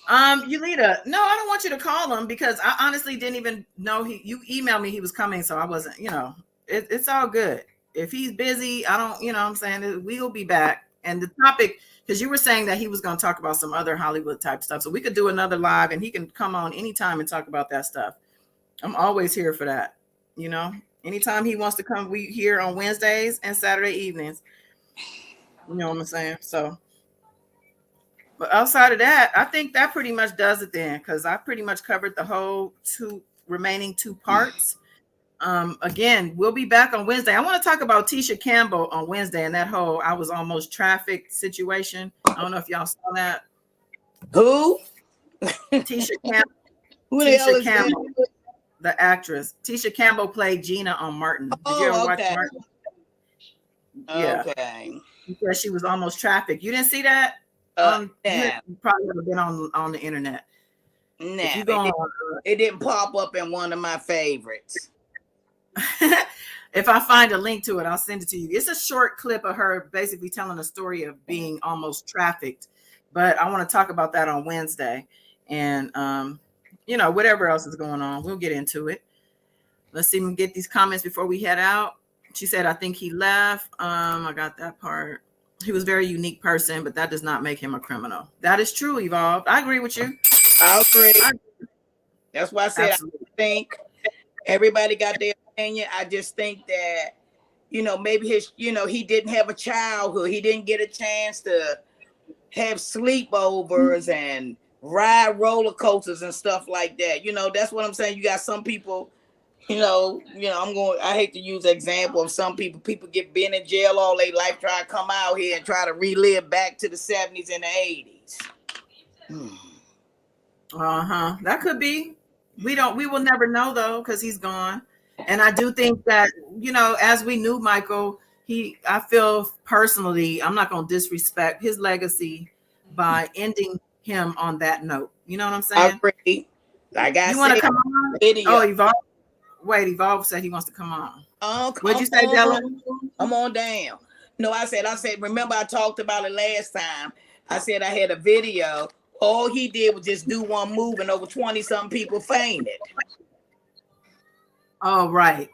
Yulita, no, I don't want you to call him because I honestly didn't even know you emailed me he was coming, so I wasn't, you know, it's all good. If he's busy, I don't, you know what I'm saying, we'll be back. And the topic, because you were saying that he was going to talk about some other Hollywood type stuff, so we could do another live and he can come on anytime and talk about that stuff. I'm always here for that, you know. Anytime he wants to come, we here on Wednesdays and Saturday evenings. You know what I'm saying? So, but outside of that, I think that pretty much does it then, because I pretty much covered the whole remaining two parts. Again, we'll be back on Wednesday. I want to talk about Tisha Campbell on Wednesday and that whole I was almost trafficked situation. I don't know if y'all saw that. Who? Tisha Campbell. Who the hell is Campbell, the actress. Tisha Campbell played Gina on Martin. Did you ever watch Martin? Yeah. Okay. Because she was almost trafficked. You didn't see that? Nah. You probably would have been on the internet. Nah, it didn't pop up in one of my favorites. If I find a link to it, I'll send it to you. It's a short clip of her basically telling a story of being almost trafficked. But I want to talk about that on Wednesday. And, you know, whatever else is going on, we'll get into it. Let's see if we can get these comments before we head out. She said, I think he left. I got that part. He was a very unique person, but that does not make him a criminal. That is true, Evolve. I agree with you. I agree. That's why I said absolutely. I think everybody got their opinion. I just think that, you know, maybe he didn't have a childhood. He didn't get a chance to have sleepovers and ride roller coasters and stuff like that. You know, that's what I'm saying. You got some people, I hate to use the example of some people. People get been in jail all their life, try to come out here and try to relive back to the 70s and the 80s. That could be. We will never know though, because he's gone. And I do think that, as we knew Michael, I feel personally, I'm not going to disrespect his legacy by ending him on that note. You know what I'm saying? I agree. Like I you want to said, come on? video. Oh, Evolve. Wait, Evolve said he wants to come on. What'd you say, Della? Come on down. No, I said, remember I talked about it last time. I said I had a video. All he did was just do one move and over 20-something people fainted. Oh, right.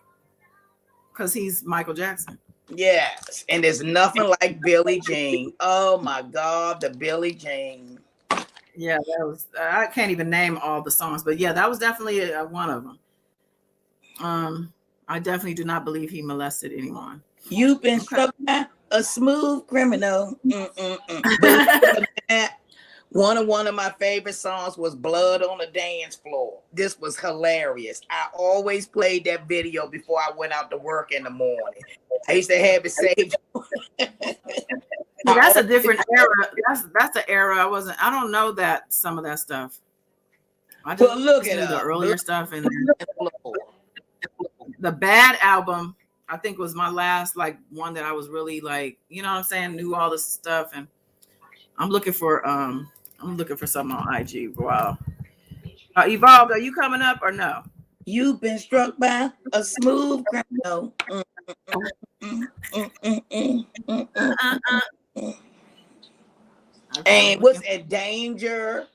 Because he's Michael Jackson. Yes. And there's nothing like Billie Jean. Oh, my God, the Billie Jean. Yeah, that was, I can't even name all the songs, but yeah, that was definitely one of them. I definitely do not believe he molested anyone. You've been struck by a smooth criminal. One of my favorite songs was Blood on the Dance Floor. This was hilarious. I always played that video before I went out to work in the morning. I used to have it saved. That's a different era. That's an era I don't know that some of that stuff. I just look knew at the earlier stuff, and the Bad album I think was my last one that I was really you know what I'm saying, knew all this stuff. And I'm looking for something on IG. Wow. Evolved, are you coming up or no? You've been struck by a smooth criminal. And what's a dangerous?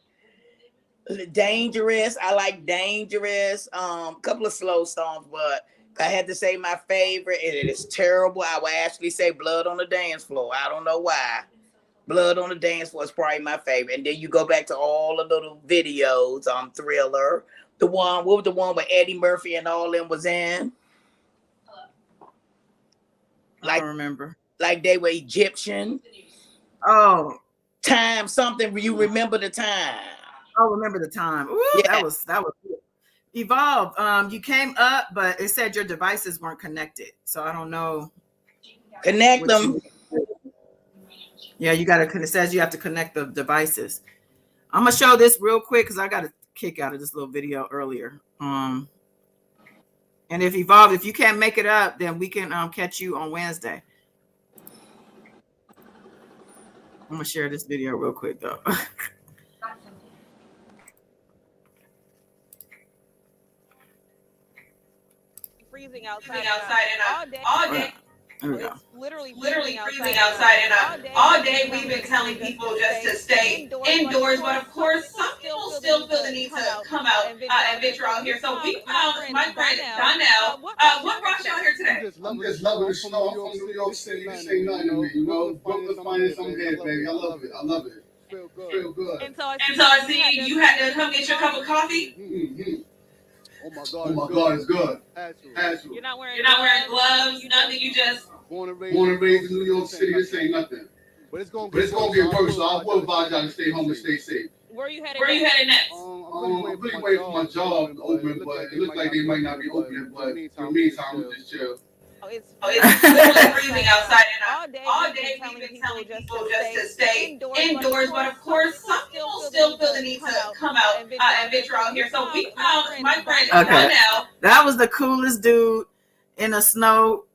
I like Dangerous. Couple of slow songs, but I had to say my favorite, and it is terrible. I would actually say Blood on the Dance Floor. I don't know why. Blood on the Dance Floor is probably my favorite. And then you go back to all the little videos on Thriller. What was the one where Eddie Murphy and all them was in? I don't remember. Like they were Egyptian. Oh. Time something. You remember the time. Oh, remember the time. Ooh, yeah. That was good. Evolve. You came up, but it said your devices weren't connected. So I don't know. Connect them. Yeah, it says you have to connect the devices. I'm gonna show this real quick because I got a kick out of this little video earlier. And if you can't make it up, then we can catch you on Wednesday. I'm gonna share this video real quick though. Freezing outside all day. There we go. Literally freezing outside, and all day we've been telling people just to stay indoors, but of course some people still feel the need to come out and venture out here. So we found my friend Donnell. What brought you out here today? I'm just loving the snow. I'm from New York City. This ain't nothing to me, you know. Brooklyn's finest. I'm here, baby. I love it. Feel good. And so I see you had to come get your cup of coffee. Mm-hmm. Oh my God, it's good. You're not wearing gloves, nothing. You just born and raised in New York City. This ain't nothing. But it's gonna get worse. So I will advise y'all to stay home and stay safe. Where are you headed next? I'm pretty waiting for my job to open, but it looks like they might not be opening. But in the meantime, I'm just chill. It's literally freezing outside, and all day we've been telling people just to stay indoors. But of course, some people still feel the need to come out and venture out here. So we found my friend Donnell. That was the coolest dude in a snow.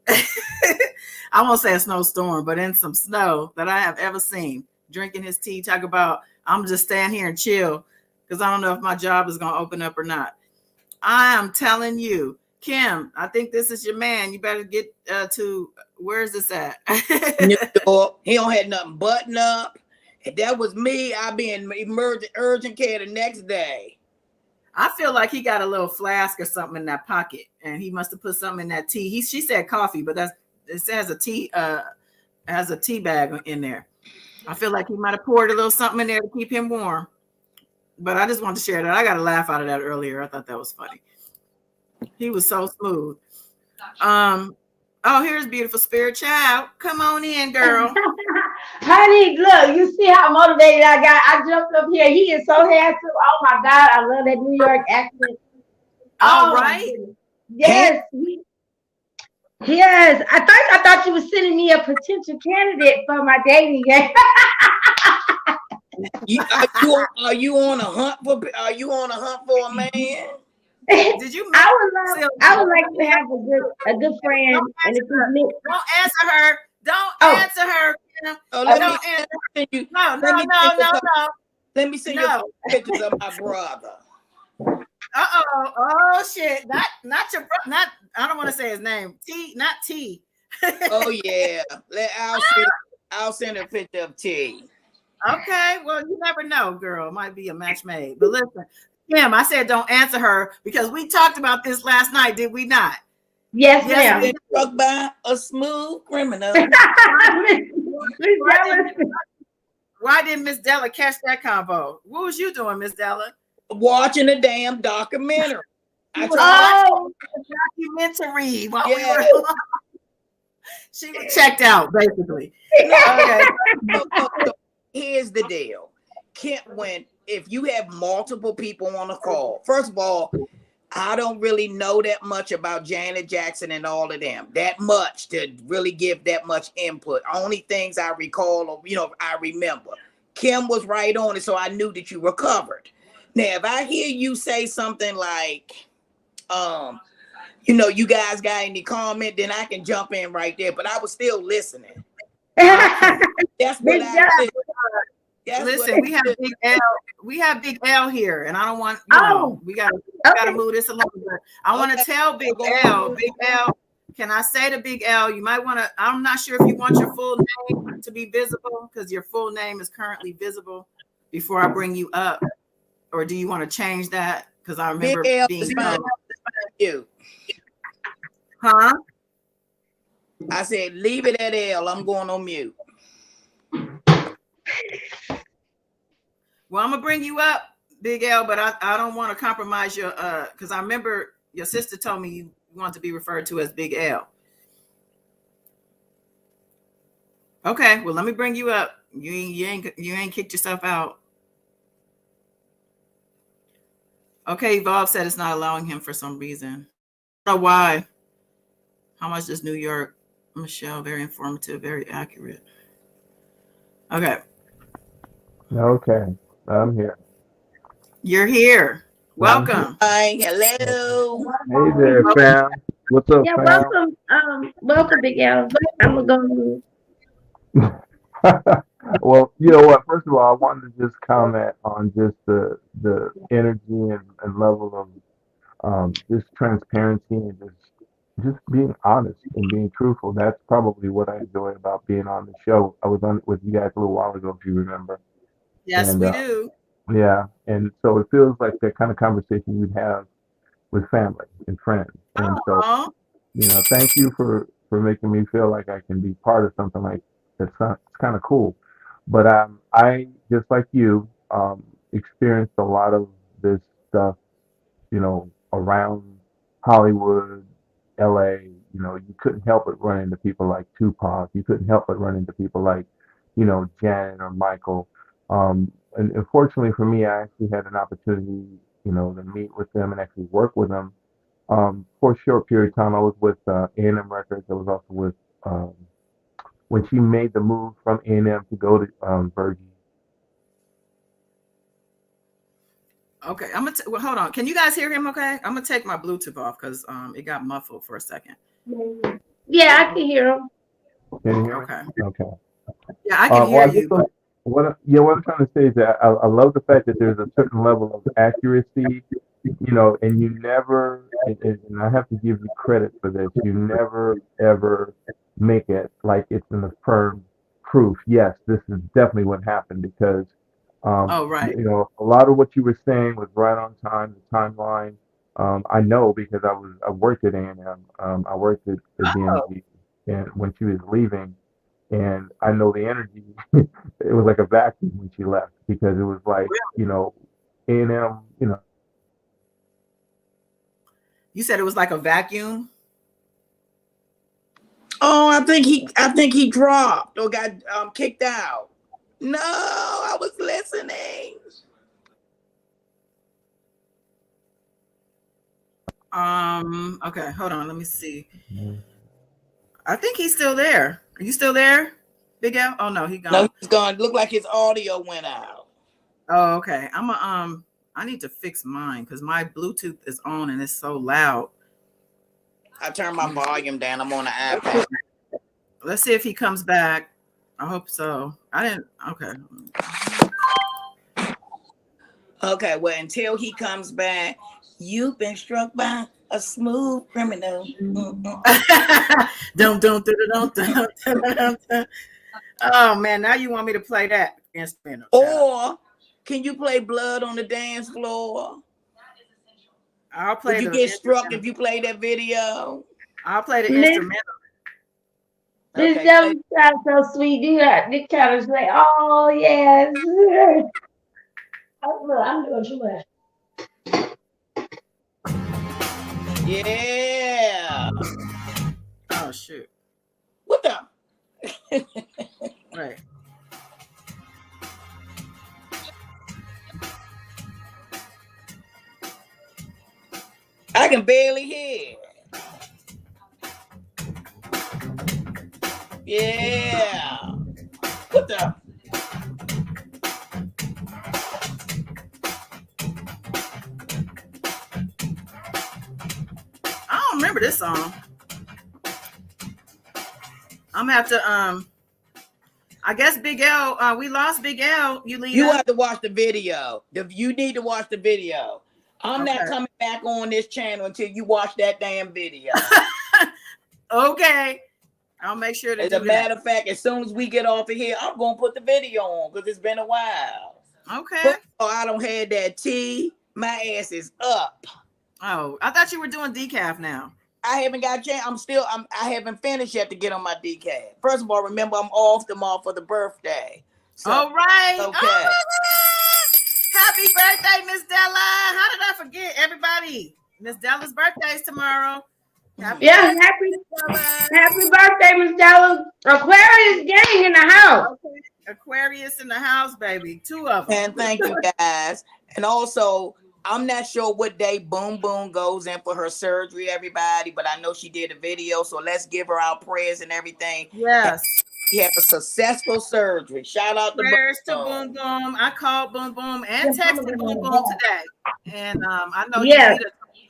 I won't say a snowstorm, but in some snow that I have ever seen. Drinking his tea, talk about I'm just stand here and chill because I don't know if my job is going to open up or not. I am telling you. Kim, I think this is your man. You better get to, where is this at? New York. He don't have nothing button up. If that was me, I'd be in urgent care the next day. I feel like he got a little flask or something in that pocket, and he must have put something in that tea. She said coffee, but it says a tea. Has a tea bag in there. I feel like he might have poured a little something in there to keep him warm. But I just wanted to share that. I got a laugh out of that earlier. I thought that was funny. He was so smooth. Oh, here's beautiful spirit child. Come on in, girl. Honey, look, you see how motivated I got. I jumped up here. He is so handsome. Oh my God, I love that New York accent. All right. Yes. Yes. I thought you were sending me a potential candidate for my dating game. Are you on a hunt for? Are you on a hunt for a man? Did you I make would love. I would like to have a good Don't friend, and answer if it's her. me. Don't answer her. Don't Oh, answer her. Kim. Oh, okay. Don't answer. send you. No, Let no, me no, send you no, some. no, Let me send you a no. couple pictures of my brother. Uh-oh. Oh shit. Not your not I don't want to say his name. T, not T. Oh yeah. I'll send a picture of T. Okay, well, you never know, girl. It might be a match made. But listen, Kim, I said don't answer her because we talked about this last night, did we not? Yes, Yes, ma'am. we Been struck by a smooth criminal. Miss why did Dallas. why didn't Miss Della catch that convo? What was you doing, Miss Della? Watching a damn documentary. She I was tried. Oh, watching a documentary while we Yeah. were she was checked out, basically. No. Okay. So here's the deal. When if you have multiple people on a call, first of all, I don't really know that much about Janet Jackson and all of them, that much to really give that much input. Only things I recall or I remember. Kim was right on it, so I knew that you recovered. Now, if I hear you say something like, you guys got any comment, then I can jump in right there. But I was still listening. That's what Miss I Dallas. did. Listen, we have Big L. We have Big L here, and I don't want Oh, we gotta okay. move this along. But I want to tell Big L. Big L, can I say to Big L? You might want to. I'm not sure if you want your full name to be visible because your full name is currently visible. Before I bring you up, or do you want to change that? Because I Big remember L being is fine. told. You. Huh? I said, leave it at L. I'm going on mute. Well, I'm gonna bring you up, Big L, but I don't want to compromise your because I remember your sister told me you want to be referred to as Big L. Okay, well let me bring you up. You ain't kicked yourself out. Okay, Evolve said it's not allowing him for some reason. I don't know why. How much does New York? Michelle, very informative, very accurate. Okay. Okay, I'm here. You're here. I'm here. Welcome. Hi, hello. Hey there, fam. What's up, Yeah, fam? welcome. Welcome, Big L. I'm gonna go. Well, you know what? First of all, I wanted to just comment on just the energy and level of just transparency and just being honest and being truthful. That's probably what I enjoy about being on the show. I was on with you guys a little while ago, if you remember, Yes, and we do. yeah, and so it feels like that kind of conversation you'd have with family and friends, and so. Oh, Thank you for making me feel like I can be part of something like that's it's kind of cool. But I just like you experienced a lot of this stuff, around Hollywood, LA. You couldn't help but run into people like Tupac. You couldn't help but run into people like, Janet or Michael. And unfortunately for me, I actually had an opportunity, to meet with them and actually work with them for a short period of time. I was with A&M Records. I was also with when she made the move from A&M to go to Virgin. okay. Well, hold on. Can you guys hear him? Okay, I'm gonna take my Bluetooth off because it got muffled for a second. Yeah, I can hear him. Can you hear me? Okay. Okay. Yeah, I can Well, hear I guess you. But what I'm trying to say is that I love the fact that there's a certain level of accuracy, and you never, and I have to give you credit for this, you never ever make it like it's an affirmed proof. Yes, this is definitely what happened because, oh, right. a lot of what you were saying was right on time, the timeline. I know because I worked at A&M, I worked at Oh, BMG, and when she was leaving. And I know the energy, it was like a vacuum when she left because it was like, A&M, you said it was like a vacuum. Oh, I think he dropped or got kicked out. No, I was listening. Okay, hold on. Let me see. I think he's still there. Are you still there, Big L? Oh no, he No, gone. he's gone. Look like his audio went out. Oh, okay. I need to fix mine because my Bluetooth is on and it's so loud. I turned my volume down. I'm on the iPad. Let's see if he comes back. I hope so. I didn't. Okay. Okay, well, until he comes back, you've been struck by a smooth criminal. Don't. Oh man, now you want me to play that instrumental? Or can you play Blood on the Dance Floor? I'll play. Would you get struck if you play that video? I'll play the instrumental. This Okay. devil sounds so sweet. You got this kind of say, oh yes. Oh, look, I'm doing too much. Yeah. Oh shoot. What the? Right. I can barely hear. Yeah. What the? I don't remember this song. I'm gonna have to I guess Big L, we lost Big L. You have to watch the video. You need to watch the video. I'm Okay. not coming back on this channel until you watch that damn video. Okay. I'll make sure to As a matter of fact, as soon as we get off of here, I'm gonna put the video on because it's been a while. Okay. Oh, I don't have that tea. My ass is up. Oh, I thought you were doing decaf now. I haven't got a chance. I haven't finished yet to get on my decaf. First of all, remember I'm off tomorrow for the birthday. So, all right. Okay. Oh, happy birthday, Miss Della. How did I forget everybody? Miss Della's birthday is tomorrow. Happy birthday, Miss Della. Aquarius gang in the house. Okay. Aquarius in the house, baby. 2 of them. And thank you guys. And also, I'm not sure what day Boom Boom goes in for her surgery, everybody, but I know she did a video, so let's give her our prayers and everything. Yes. She had a successful surgery. Shout out to prayers to Boom Boom. I called Boom Boom and texted Boom Boom today. And I know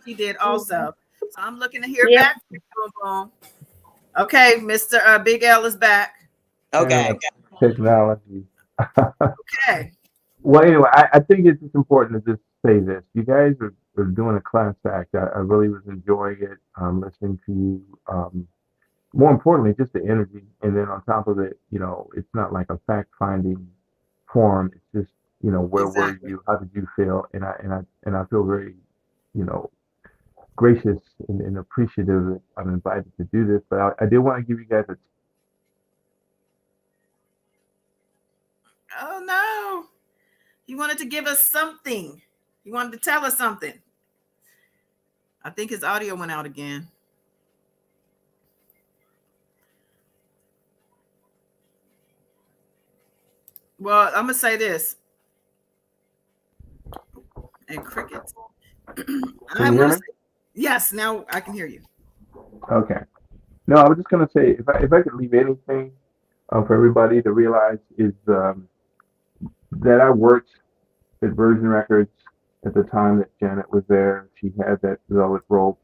she did also. So I'm looking to hear back from Boom Boom. Okay, Mr. Big L is back. Okay. Technology. Okay. Well, anyway, I think it's just important to just say this. You guys are doing a class act. I really was enjoying it, listening to you. More importantly, just the energy. And then on top of it, it's not like a fact-finding forum. It's just, where were you? How did you feel? And I feel very, gracious and appreciative that I'm invited to do this. But I did want to give you guys a. Oh no. He wanted to give us something. He wanted to tell us something. I think his audio went out again. Well, I'm gonna say this. And crickets. Can you hear me? Yes, now I can hear you. Okay. No, I was just gonna say if I could leave anything for everybody to realize is that I worked at Virgin Records at the time that Janet was there. She had that velvet rope.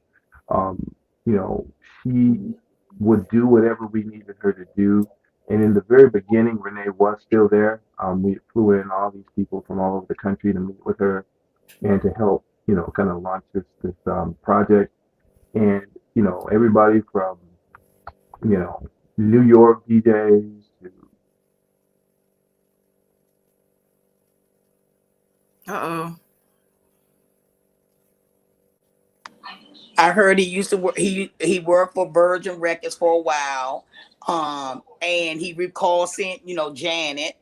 She would do whatever we needed her to do. And in the very beginning, Renee was still there. We flew in all these people from all over the country to meet with her and to help, kind of launch this project. And, everybody from, New York DJs to Uh-oh. I heard he used to work. He worked for Virgin Records for a while, and he recalled seeing Janet,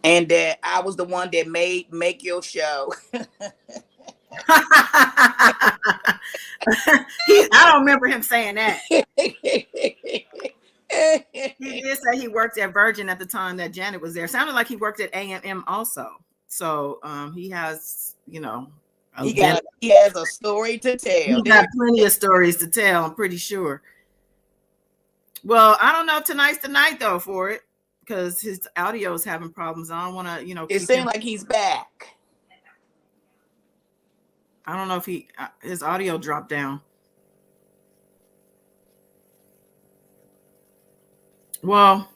and that I was the one that make your show. I don't remember him saying that. He did say he worked at Virgin at the time that Janet was there. Sounded like he worked at A&M also. So he has, He has a story to tell. He got plenty of stories to tell, I'm pretty sure. Well, I don't know. Tonight's the night though for it, because his audio is having problems. I don't want to, It seems like he's back. I don't know if his audio dropped down. Well,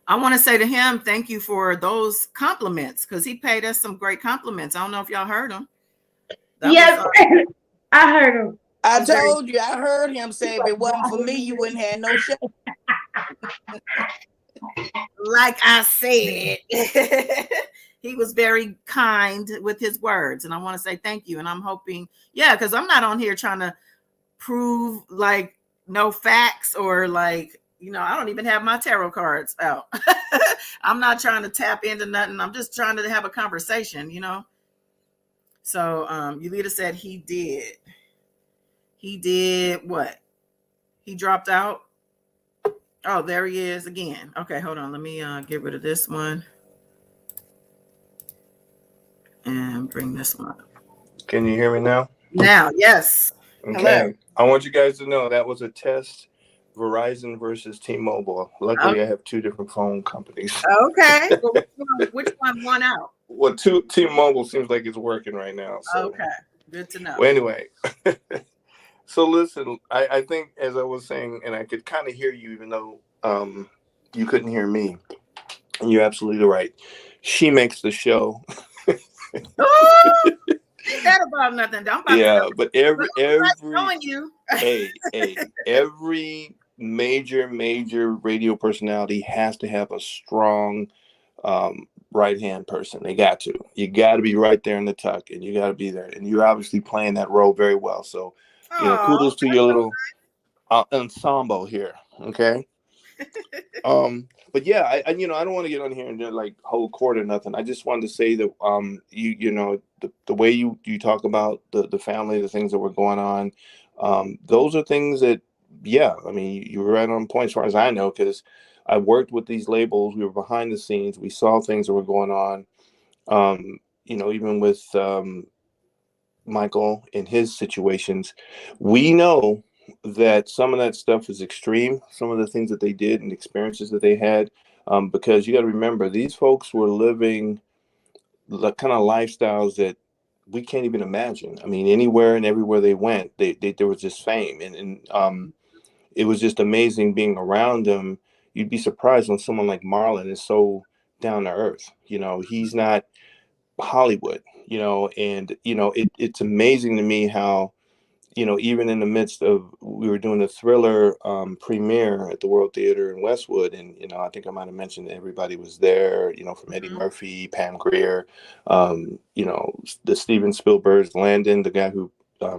I want to say to him, thank you for those compliments, because he paid us some great compliments. I don't know if y'all heard him. Yes, I heard him. I told you, I heard him say, if it wasn't for me, you wouldn't have no show. Like I said, he was very kind with his words. And I want to say thank you. And I'm hoping, because I'm not on here trying to prove like no facts or like, I don't even have my tarot cards out. I'm not trying to tap into nothing. I'm just trying to have a conversation, So Yulita said he did. He did what? He dropped out? Oh, there he is again. Okay, hold on. Let me get rid of this one. And bring this one up. Can you hear me now? Now, yes. Okay. Hello. I want you guys to know that was a test. Verizon versus T-Mobile. Luckily, I have two different phone companies. Okay. Well, which one won out? Well, T-Mobile seems like it's working right now. So. Okay. Good to know. Well, anyway. So listen, I think, as I was saying, and I could kind of hear you, even though you couldn't hear me. And you're absolutely right. She makes the show. Ain't that about nothing? But every showing you. every major radio personality has to have a strong right hand person. They got to. You got to be right there in the tuck, and you got to be there. And you're obviously playing that role very well. So, kudos to your little ensemble here. Okay. But yeah, I don't want to get on here and like hold court or nothing. I just wanted to say that the way you talk about the family, the things that were going on, those are things that you were right on point as far as I know, because I worked with these labels. We were behind the scenes. We saw things that were going on. Even with Michael and his situations, we know that some of that stuff is extreme, some of the things that they did and experiences that they had, because you got to remember, these folks were living the kind of lifestyles that we can't even imagine. I mean, anywhere and everywhere they went, there was just fame, and it was just amazing being around them. You'd be surprised when someone like Marlon is so down to earth. He's not Hollywood, and it's amazing to me how, even in the midst of, we were doing the Thriller premiere at the World Theater in Westwood, and I think I might have mentioned that everybody was there, from Eddie Murphy, Pam Grier, the Steven Spielberg's Landon, the guy who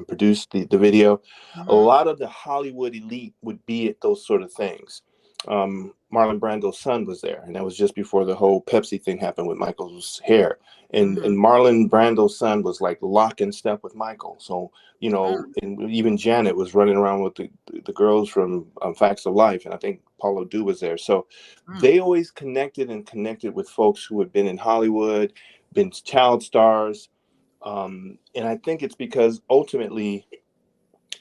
produced the video. A lot of the Hollywood elite would be at those sort of things. Marlon Brando's son was there, and that was just before the whole Pepsi thing happened with Michael's hair. And Marlon Brando's son was like lock in step with Michael. So, and even Janet was running around with the girls from Facts of Life, and I think Paula Dew was there. So they always connected with folks who had been in Hollywood, been child stars. And I think it's because ultimately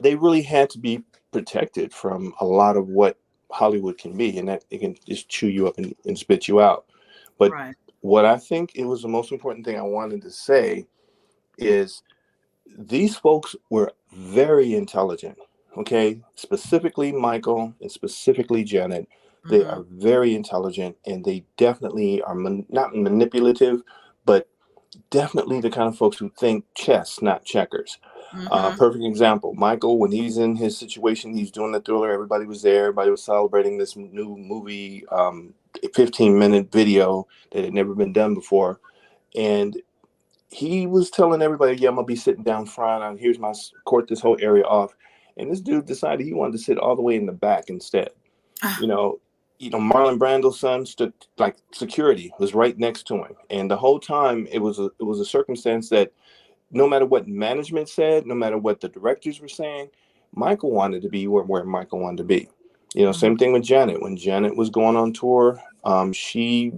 they really had to be protected from a lot of what Hollywood can be, and that it can just chew you up and spit you out. But what I think it was the most important thing I wanted to say is these folks were very intelligent. Okay, specifically Michael and specifically Janet. They are very intelligent, and they definitely are not manipulative, but definitely the kind of folks who think chess, not checkers. Perfect example. Michael, when he's in his situation, he's doing the Thriller. Everybody was there. Everybody was celebrating this new movie, 15-minute video that had never been done before. And he was telling everybody, I'm going to be sitting down front. And here's my court this whole area off. And this dude decided he wanted to sit all the way in the back instead. Marlon Brando's son stood like security, was right next to him. And the whole time it was a circumstance that no matter what management said, no matter what the directors were saying, Michael wanted to be where Michael wanted to be. Same thing with Janet. When Janet was going on tour, she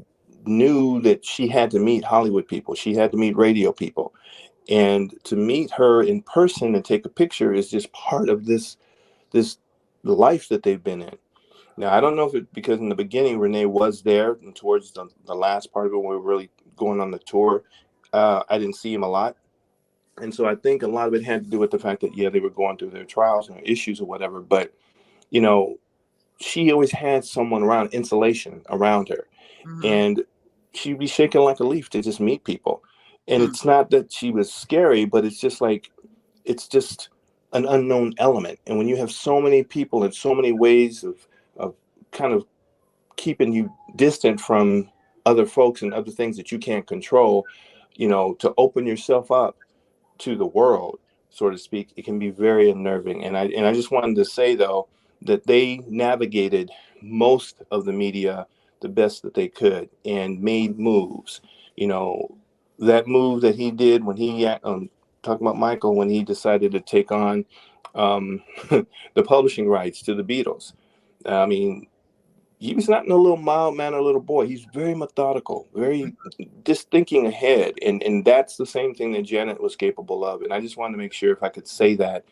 knew that she had to meet Hollywood people. She had to meet radio people. And to meet her in person and take a picture is just part of this life that they've been in. Now, I don't know if it because in the beginning Renee was there, and towards the last part of it when we were really going on the tour, I didn't see him a lot. And so I think a lot of it had to do with the fact that, yeah, they were going through their trials and issues or whatever. But, you know, she always had someone around, insulation around her. And she'd be shaking like a leaf to just meet people. And it's not that she was scary, but it's just like, it's just an unknown element. And when you have so many people and so many ways of kind of keeping you distant from other folks and other things that you can't control, you know, to open yourself up to the world, so to speak, it can be very unnerving. And I just wanted to say though that they navigated most of the media the best that they could and made moves. You know, that move that he did when he talking about Michael when he decided to take on um, the publishing rights to the Beatles. I mean, he was not no little mild mannered little boy. He's very methodical, very just thinking ahead. And that's the same thing that Janet was capable of. And I just wanted to make sure if I could say that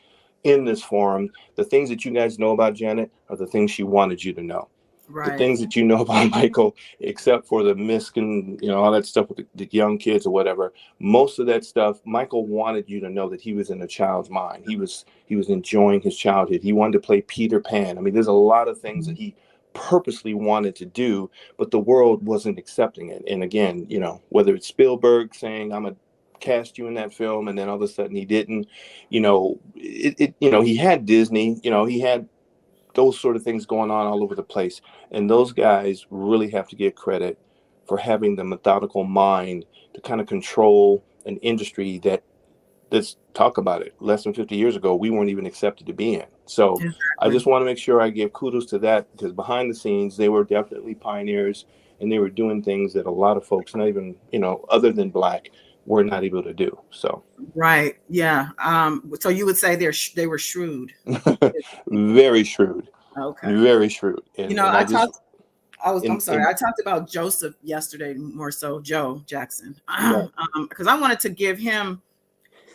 in this forum, the things that you guys know about Janet are the things she wanted you to know. The Right. things that you know about Michael, except for the miscon, you know, all that stuff with the young kids or whatever, most of that stuff, Michael wanted you to know that he was in a child's mind. He was enjoying his childhood. He wanted to play Peter Pan. I mean, there's a lot of things that he purposely wanted to do, but the world wasn't accepting it. And again, you know, whether it's Spielberg saying, I'm gonna cast you in that film, and then all of a sudden he didn't, you know, you know, he had Disney, you know, he had those sort of things going on all over the place. And those guys really have to get credit for having the methodical mind to kind of control an industry that, let's talk about it, less than 50 years ago, we weren't even accepted to be in. So Exactly. I just want to make sure I give kudos to that, because behind the scenes, they were definitely pioneers and they were doing things that a lot of folks, not even, you know, other than Black, were not able to do. So Right. Yeah. So you would say they were shrewd. very shrewd, Okay. very shrewd. You know, And I just, I'm sorry. and I talked about Joseph yesterday, more so Joe Jackson, right. because I wanted to give him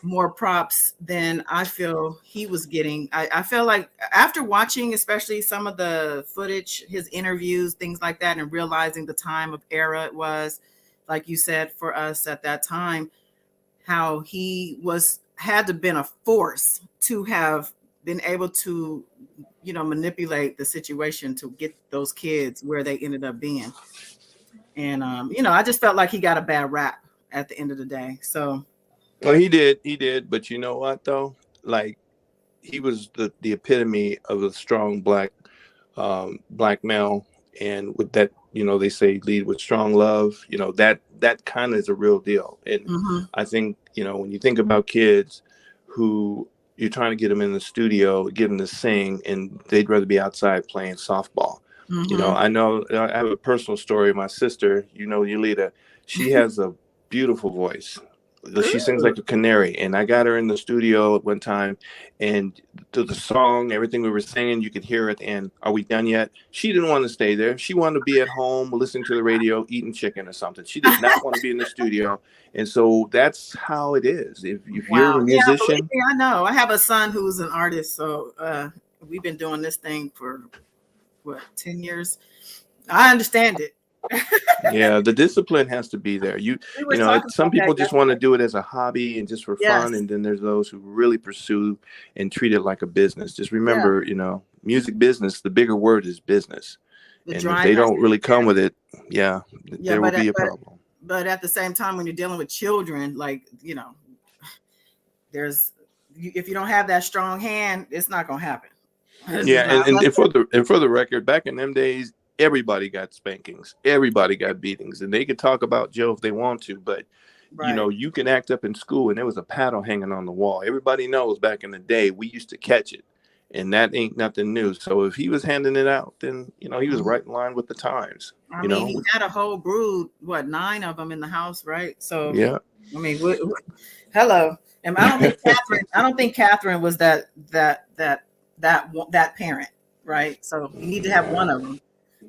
more props than I feel he was getting. I feel like after watching, especially some of the footage, his interviews, things like that, and realizing the time of era it was, like you said, for us at that time, how he had to been a force to have been able to, you know, manipulate the situation to get those kids where they ended up being. And you know, I just felt like he got a bad rap at the end of the day. So Well, he did. But you know what though? Like, he was the epitome of a strong black male. And with that, you know, they say lead with strong love, you know, that kind of is a real deal. And I think, you know, when you think about kids who you're trying to get them in the studio, get them to sing, and they'd rather be outside playing softball. You know, I know I have a personal story. My sister, you know, Yulita, she has a beautiful voice. She sings like a canary. And I got her in the studio at one time, and to the song, everything we were singing, you could hear at the end, are we done yet? She didn't want to stay there. She wanted to be at home listening to the radio, eating chicken or something. She did not want to be in the studio. And so that's how it is. If you're a wow, yeah, believe musician, me, I know. I have a son who's an artist, so we've been doing this thing for what, 10 years. I understand it. yeah, the discipline has to be there. We You were know, talking some about that people just want to yesterday. do it as a hobby and just for fun, Yes. and then there's those who really pursue and treat it like a business. Just Yeah. remember, you know, music business, the bigger word is business. The And if drive they has don't to be really come there. with it, yeah, Yeah, there will be a problem. but at the same time, when you're dealing with children, like, you know, if you don't have that strong hand, it's not gonna happen. It's Yeah, just not. and for the record, back in them days, everybody got spankings, everybody got beatings, and they could talk about Joe if they want to, but you Right. know, you can act up in school and there was a paddle hanging on the wall. Everybody knows back in the day we used to catch it, and that ain't nothing new. So if he was handing it out, then you know he was right in line with the times. I You mean, know, he had a whole brood, what, 9 of them in the house, right? So, yeah. I mean, hello. And I don't think Catherine was that parent, right? So you need to have one of them.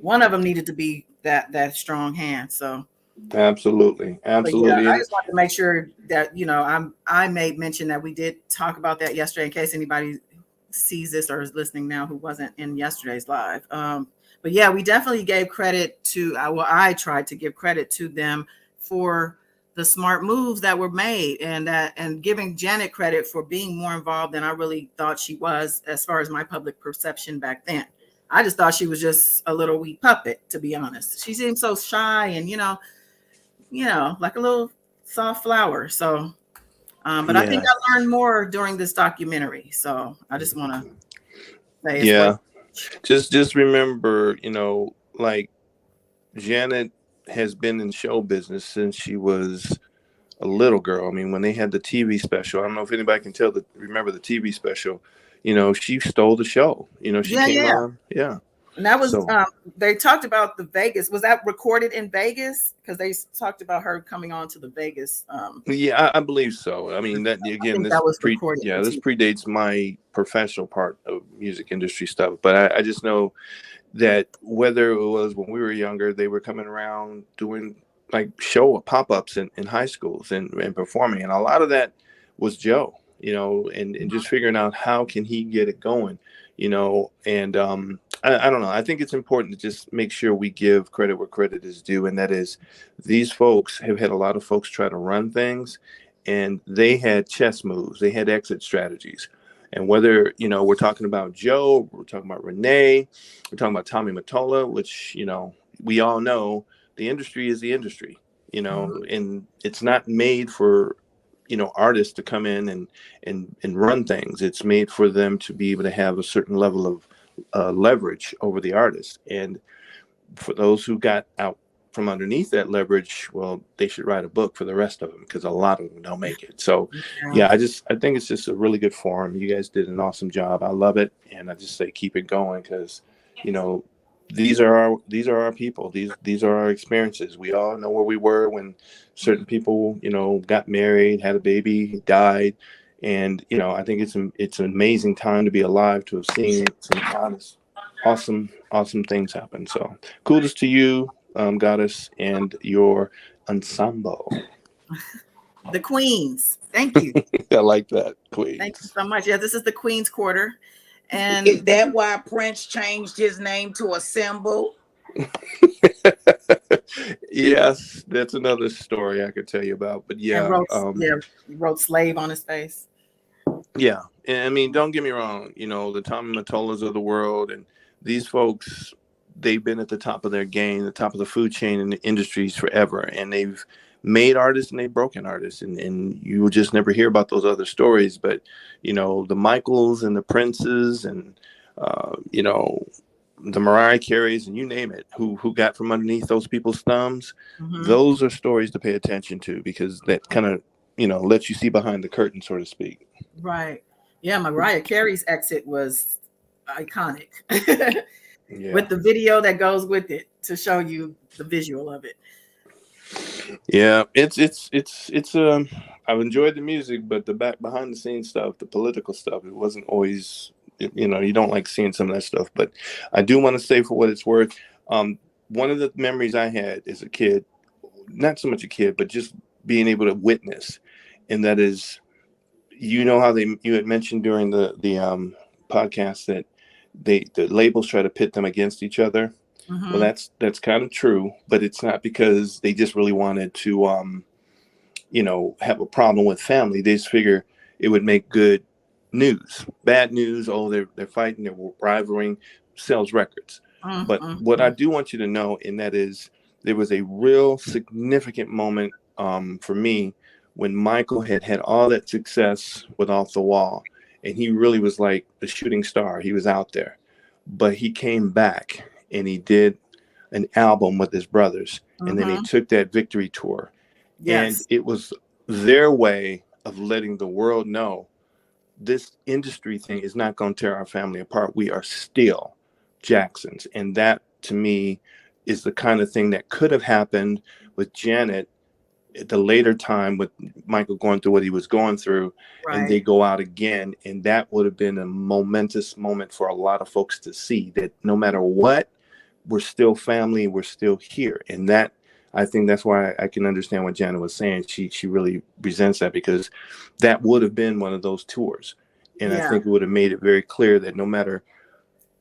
One of them needed to be that strong hand. So Absolutely. But yeah, Absolutely. I And just want to make sure that, you know, I made mention that we did talk about that yesterday in case anybody sees this or is listening now who wasn't in yesterday's live. But yeah, we definitely gave credit to, well, I tried to give credit to them for the smart moves that were made, and giving Janet credit for being more involved than I really thought she was as far as my public perception back then. I just thought she was just a little wee puppet, to be honest. She seemed so shy and, like a little soft flower. So, but I think yeah, I learned more during this documentary. So I just want to say it's worth yeah. it. Just remember, like Janet has been in show business since she was a little girl. I mean, when they had the TV special, I don't know if anybody can remember the TV special. She stole the show. She Yeah, came yeah. on. Yeah. And that was, So they talked about the Vegas. Was that recorded in Vegas? Because they talked about her coming on to the Vegas. yeah, I believe so. I mean, that I again, think that was recorded for this TV. predates my professional part of music industry stuff. But I just know that whether it was when we were younger, they were coming around doing like show pop-ups in high schools and performing. And a lot of that was Joe, and just figuring out how can he get it going, and I don't know. I think it's important to just make sure we give credit where credit is due. And that is, these folks have had a lot of folks try to run things, and they had chess moves, they had exit strategies. And whether, we're talking about Joe, we're talking about Renee, we're talking about Tommy Mottola, which, we all know the industry is the industry, and it's not made for, artists to come in and run things. It's made for them to be able to have a certain level of leverage over the artist. And for those who got out from underneath that leverage, well, they should write a book for the rest of them, because a lot of them don't make it. So Yeah. yeah, I think it's just a really good forum. You guys did an awesome job. I love it. And I just say keep it going, because these are our people. These are our experiences. We all know where we were when certain people, got married, had a baby, died. And I think it's an amazing time to be alive, to have seen some honest, awesome things happen. So kudos to you, Goddess, and your ensemble. The Queens. Thank you. I like that, Thank you Queens. so much. Yeah, this is the Queens Quarter. And Is that why Prince changed his name to a symbol? Yes, that's another story I could tell you about. But and yeah, wrote he wrote slave on his face. yeah. And I mean, don't get me wrong. The Tommy Mottolas of the world, and these folks, they've been at the top of their game, the top of the food chain in the industries forever, and they've made artists and they've broken artists, and you will just never hear about those other stories. But the Michaels and the Princes, and the Mariah Careys, and you name it, who got from underneath those people's thumbs. Those are stories to pay attention to, because that kind of lets you see behind the curtain, so to speak. Right. Yeah, Mariah Carey's exit was iconic. Yeah. With the video that goes with it to show you the visual of it. Yeah, it's I've enjoyed the music, but the behind the scenes stuff, the political stuff, it wasn't always, you don't like seeing some of that stuff. But I do want to say, for what it's worth, one of the memories I had as a kid, not so much a kid, but just being able to witness, and that is, how you had mentioned during the podcast that the labels try to pit them against each other. Well, that's kind of true, but it's not because they just really wanted to, have a problem with family. They just figure it would make good news. Bad news, oh, they're fighting, they're rivaling, sells records. But what I do want you to know, and that is, there was a real significant moment for me when Michael had all that success with Off the Wall, and he really was like the shooting star. He was out there, but he came back and he did an album with his brothers, and then he took that victory tour. And Yes. it was their way of letting the world know this industry thing is not going to tear our family apart. We are still Jacksons. And that, to me, is the kind of thing that could have happened with Janet at the later time, with Michael going through what he was going through, and they Right. go out again. And that would have been a momentous moment for a lot of folks, to see that no matter what, we're still family, we're still here. And that, to me, is the kind of thing that could have happened with Janet at the later time, with Michael going through what he was going through, and they go out again. And that would have been a momentous moment for a lot of folks to see that no matter what, we're still family, we're still here. And that, I think that's why I can understand what Janet was saying. She really resents that, because that would have been one of those tours. And I Yeah. think it would have made it very clear that no matter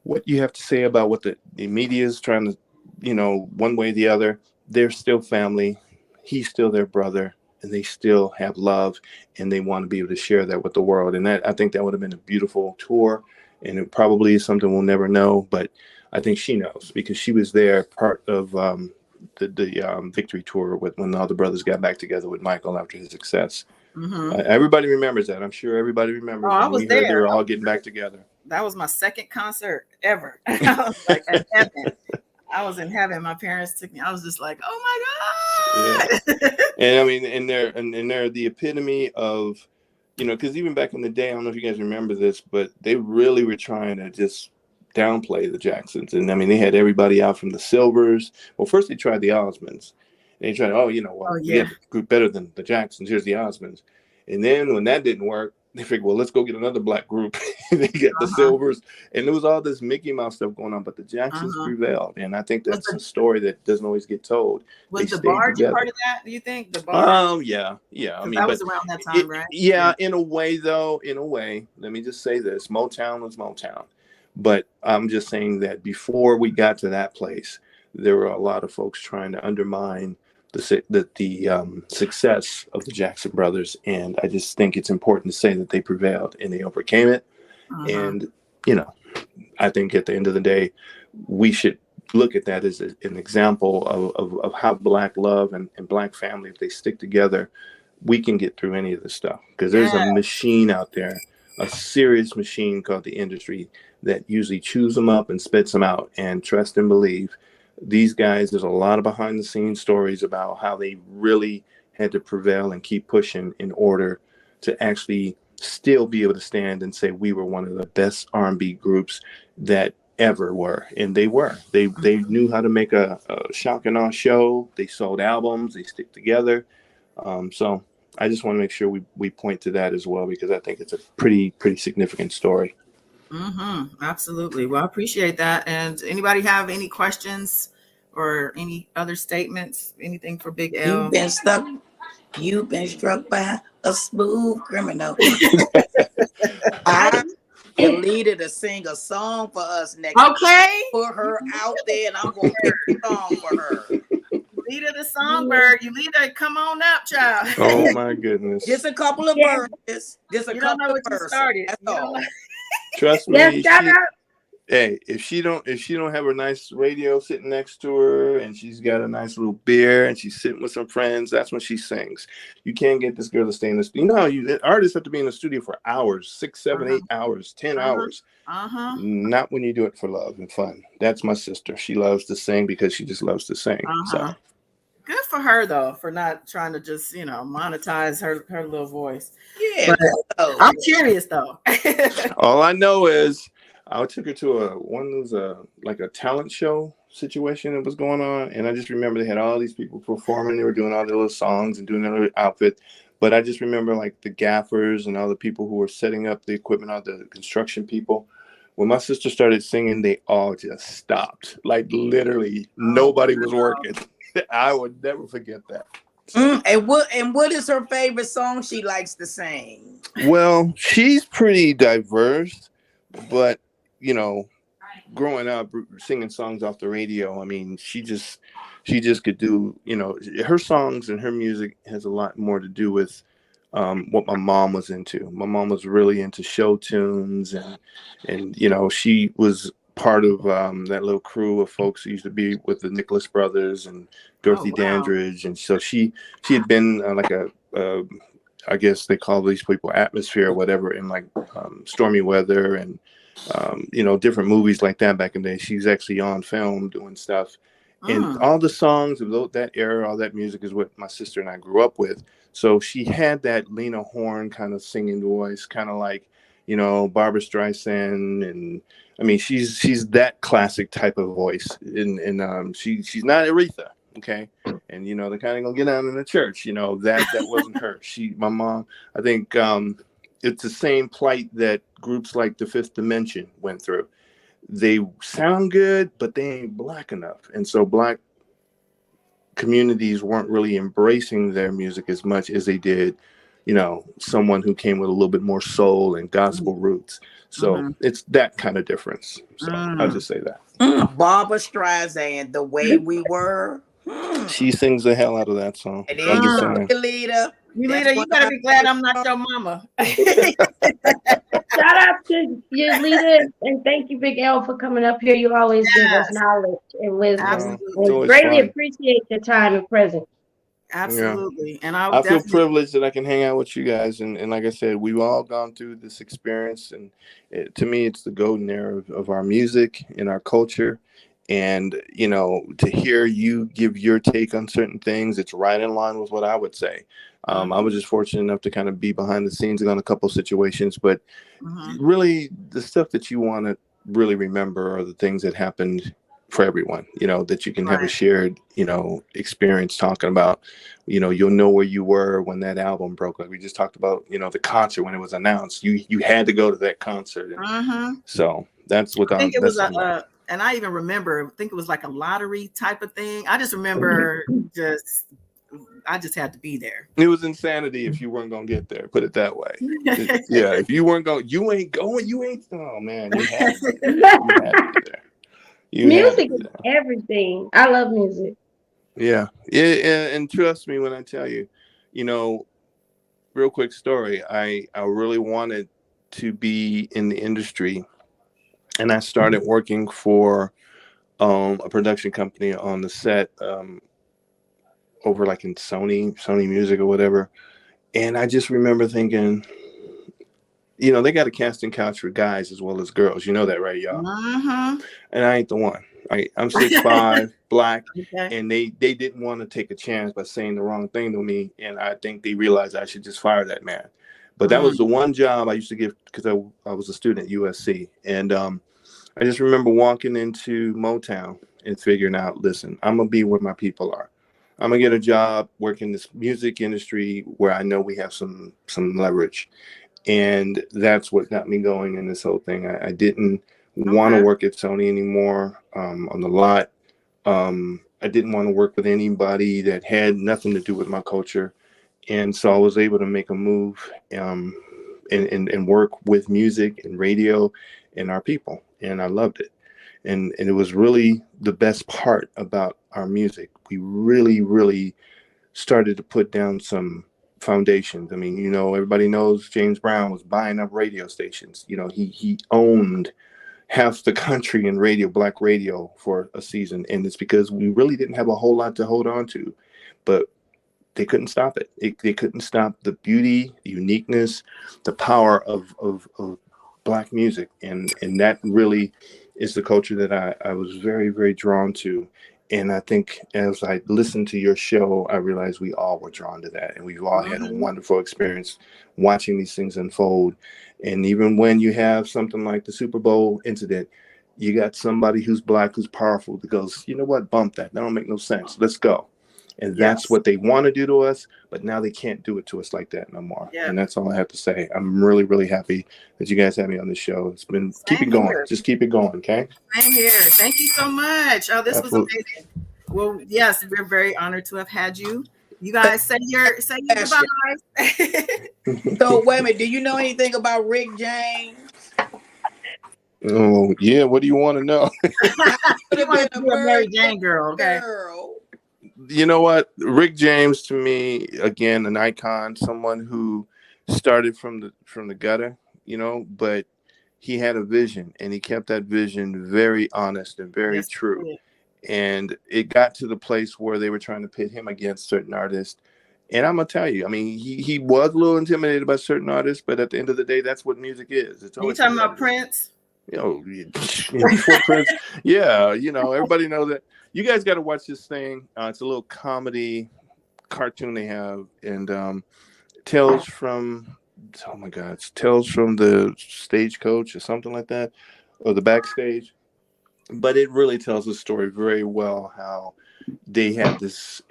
what you have to say about what the media is trying to, one way or the other, they're still family. He's still their brother, and they still have love, and they want to be able to share that with the world. And that, I think that would have been a beautiful tour, and it probably is something we'll never know, but I think she knows, because she was there, part of the victory tour when all the brothers got back together with Michael after his success. Mm-hmm. Everybody remembers that. I'm sure everybody Oh, remembers I when was we heard they there. were all getting back together. That was my second concert ever. I was like in heaven. I was in heaven. My parents took me. I was just like, oh my God. Yeah. And I mean, and they're the epitome of, because even back in the day, I don't know if you guys remember this, but they really were trying to just downplay the Jacksons. And I mean, they had everybody out from the Silvers. Well, first they tried the Osmonds. And they tried, Oh we yeah. have a group better than the Jacksons. Here's the Osmonds. And then when that didn't work, they figured, well, let's go get another black group. They got the Silvers. And there was all this Mickey Mouse stuff going on, but the Jacksons prevailed. And I think that's a story that doesn't always get told. Was They the stayed Barge together. part of that? Do you think the Barge? Yeah. I mean, that was around that time, right? Yeah, in a way, though. In a way, let me just say this: Motown was Motown, but I'm just saying that before we got to that place, there were a lot of folks trying to undermine the success of the Jackson brothers, and I just think it's important to say that they prevailed and they overcame it. And I think at the end of the day, we should look at that as an example of how Black love and Black family, if they stick together, we can get through any of this stuff. Because there's a machine out there, a serious machine called the industry, that usually chews them up and spits them out. And trust and believe, these guys, there's a lot of behind the scenes stories about how they really had to prevail and keep pushing in order to actually still be able to stand and say we were one of the best R&B groups that ever were. And they were. They knew how to make a shock and awe show. They sold albums. They stick together. So I just want to make sure we point to that as well, because I think it's a pretty significant story. Absolutely. Well, I appreciate that. And anybody have any questions or any other statements? Anything for Big L? You've been struck by a smooth criminal. I need Lita to sing a song for us next week. Put her out there, and I'm going to pick a song for her. Lita the Songbird. You Lita, come on up, child. Oh my goodness. Just a couple of verses. Just a couple of verses. That's all. Trust me. Hey, if she don't have a nice radio sitting next to her, and she's got a nice little beer, and she's sitting with some friends, that's when she sings. You can't get this girl to stay in the studio. You know how artists have to be in the studio for hours, 6, 7, 8 hours, 10 hours. Not when you do it for love and fun. That's my sister. She loves to sing because she just loves to sing. So good for her, though, for not trying to just monetize her little voice. Yeah, but I'm curious though. All I know is I took her to a talent show situation that was going on, and I just remember they had all these people performing. They were doing all their little songs and doing their little outfit, but I just remember like the gaffers and all the people who were setting up the equipment, all the construction people. When my sister started singing, they all just stopped. Like literally, nobody was working. I would never forget that. And what is her favorite song she likes to sing? Well, she's pretty diverse, but growing up singing songs off the radio, I mean, she just could do, her songs and her music has a lot more to do with what my mom was into. My mom was really into show tunes, and she was part of that little crew of folks who used to be with the Nicholas Brothers and Dorothy Dandridge, and so she had been like I guess they call these people atmosphere or whatever, in like Stormy Weather and different movies like that back in the day. She's actually on film doing stuff, and all the songs of that era, all that music is what my sister and I grew up with. So she had that Lena Horne kind of singing voice, kind of like Barbra Streisand, and I mean she's that classic type of voice, and she's not Aretha, okay, and they're kind of gonna get down in the church, that wasn't her. My mom, I think it's the same plight that groups like the Fifth Dimension went through. They sound good, but they ain't Black enough, and so Black communities weren't really embracing their music as much as they did, someone who came with a little bit more soul and gospel roots. So it's that kind of difference. So I'll just say that. Barbara Streisand, The Way We Were. She sings the hell out of that song. And I'm just saying. Leader. Yulita, you better be glad I'm not your mama. Shout out to your leader, and thank you, Big L, for coming up here. You always give us knowledge and wisdom. Absolutely. We greatly appreciate your time and presence. Absolutely. Yeah. And I feel privileged that I can hang out with you guys. And like I said, we've all gone through this experience. And to me, it's the golden era of our music and our culture. And, to hear you give your take on certain things, it's right in line with what I would say. I was just fortunate enough to kind of be behind the scenes on a couple of situations. But really, the stuff that you want to really remember are the things that happened for everyone, that you can have a shared, experience talking about, you'll know where you were when that album broke. Like we just talked about, the concert when it was announced, you had to go to that concert. And so that's what I think it was and I even remember, I think it was like a lottery type of thing. I just remember I just had to be there. It was insanity if you weren't going to get there, put it that way. Yeah. If you weren't going, you ain't going, oh man, you had to be there. Music is everything. I love music. Yeah. And trust me when I tell you, real quick story. I really wanted to be in the industry, and I started working for a production company on the set over like in Sony Music or whatever. And I just remember thinking, they got a casting couch for guys as well as girls. You know that, right, y'all? And I ain't the one. I'm 6'5", black, and they didn't want to take a chance by saying the wrong thing to me. And I think they realized I should just fire that man. But that was the one job I used to give because I was a student at USC. And I just remember walking into Motown and figuring out, listen, I'm going to be where my people are. I'm going to get a job working this music industry where I know we have some leverage. And that's what got me going in this whole thing. I didn't want to work at Sony anymore on the lot. I didn't want to work with anybody that had nothing to do with my culture. And so I was able to make a move and work with music and radio and our people. And I loved it. And it was really the best part about our music. We really, really started to put down some foundations. I mean, everybody knows James Brown was buying up radio stations. He owned half the country in radio, black radio, for a season. And it's because we really didn't have a whole lot to hold on to. But they couldn't stop it. They couldn't stop the beauty, the uniqueness, the power of Black music. And that really is the culture that I was very, very drawn to. And I think as I listened to your show, I realized we all were drawn to that. And we've all had a wonderful experience watching these things unfold. And even when you have something like the Super Bowl incident, you got somebody who's Black, who's powerful, that goes, you know what, bump that. That don't make no sense. Let's go. And that's what they want to do to us, but now they can't do it to us like that no more. Yeah. And that's all I have to say. I'm really, really happy that you guys had me on the show. It's been keep it going. Just keep it going, okay? Same here. Thank you so much. Oh, this was amazing. Well, yes, we're very honored to have had you. You guys say your goodbyes. So wait a minute, do you know anything about Rick James? Oh yeah, what do you want to know? You want to be a Mary Jane girl, okay? You know what? Rick James, to me, again, an icon, someone who started from the gutter, but he had a vision, and he kept that vision very honest and very true. And it got to the place where they were trying to pit him against certain artists. And I'm gonna tell you, I mean, he was a little intimidated by certain artists, but at the end of the day, that's what music is. It's always talking about Prince? Before Prince, everybody knows that. You guys got to watch this thing. It's a little comedy cartoon they have, and Tales from the Stagecoach or something like that, or the Backstage. But it really tells the story very well how they had this,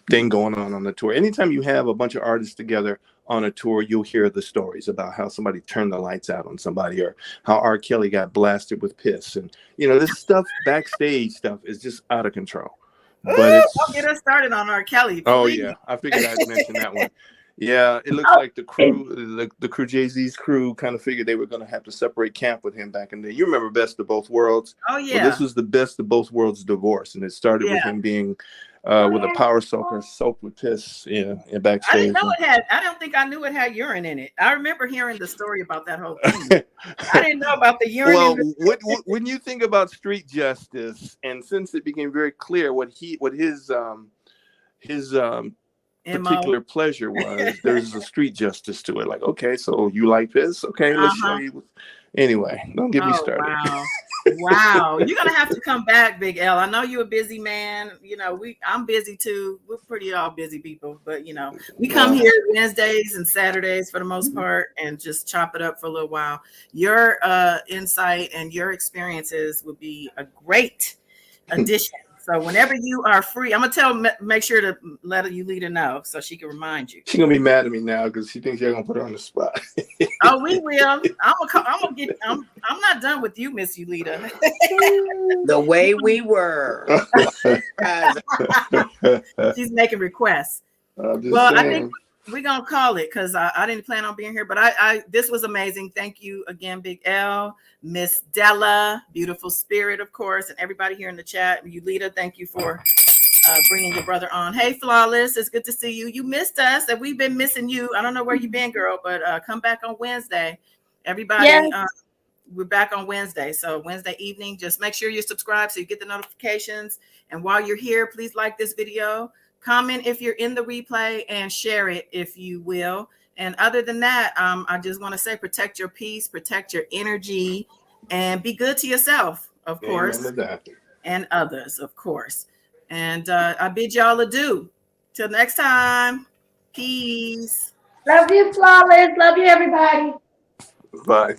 thing going on the tour. Anytime you have a bunch of artists together on a tour, you'll hear the stories about how somebody turned the lights out on somebody, or how R. Kelly got blasted with piss. And, this stuff, backstage stuff, is just out of control. but Ooh, it's don't get us started on R. Kelly, oh please. yeah, I figured I'd mention that one. Yeah, it looks Oh, like the crew, the crew, Jay-Z's crew, kind of figured they were going to have to separate camp with him back in the day. You remember Best of Both Worlds? Oh Well, this yeah, was the Best of Both Worlds divorce, and it started with yeah. him being with a power soaker soaked with piss, yeah, I backstage. didn't know it had. I don't think I knew it had urine in it. I remember hearing the story about that whole thing. I didn't know about the urine in Well, the when you think about street justice, and since it became very clear what his MO. particular pleasure was, there's a street justice to it. Like, okay, so you like this? Okay, let's show Uh-huh. you. Anyway, don't get me Oh started. wow. Wow. You're gonna have to come back, Big L. I know you're a busy man. You know, I'm busy too. We're pretty all busy people, but you know, we come Well, here Wednesdays and Saturdays for the most part and just chop it up for a little while. Your insight and your experiences would be a great addition. So whenever you are free, I'm gonna make sure to let you leader know so she can remind you. she's gonna be mad at me now because she thinks you're gonna put her on the spot. Oh, we will. I'm not done with you, Miss Yulita. The way we were. She's making requests. I'm just Well, saying. I think we're gonna call it because I didn't plan on being here, but I this was amazing. Thank you again, Big L, Miss Della, beautiful spirit, of course, and everybody here in the chat. Yulita, thank you for bringing your brother on. Hey, Flawless, it's good to see you. You missed us, and we've been missing you. I don't know where you've been, girl, but come back on Wednesday. Everybody, yes. we're back on Wednesday. So Wednesday evening, just make sure you subscribe so you get the notifications. And while you're here, please like this video, comment if you're in the replay, and share it if you will. And other than that, I just want to say, protect your peace, protect your energy, and be good to yourself, of course, Amen to that. and others, of course. And I bid y'all adieu. Till next time. Peace. Love you, Flawless. Love you, everybody. Bye.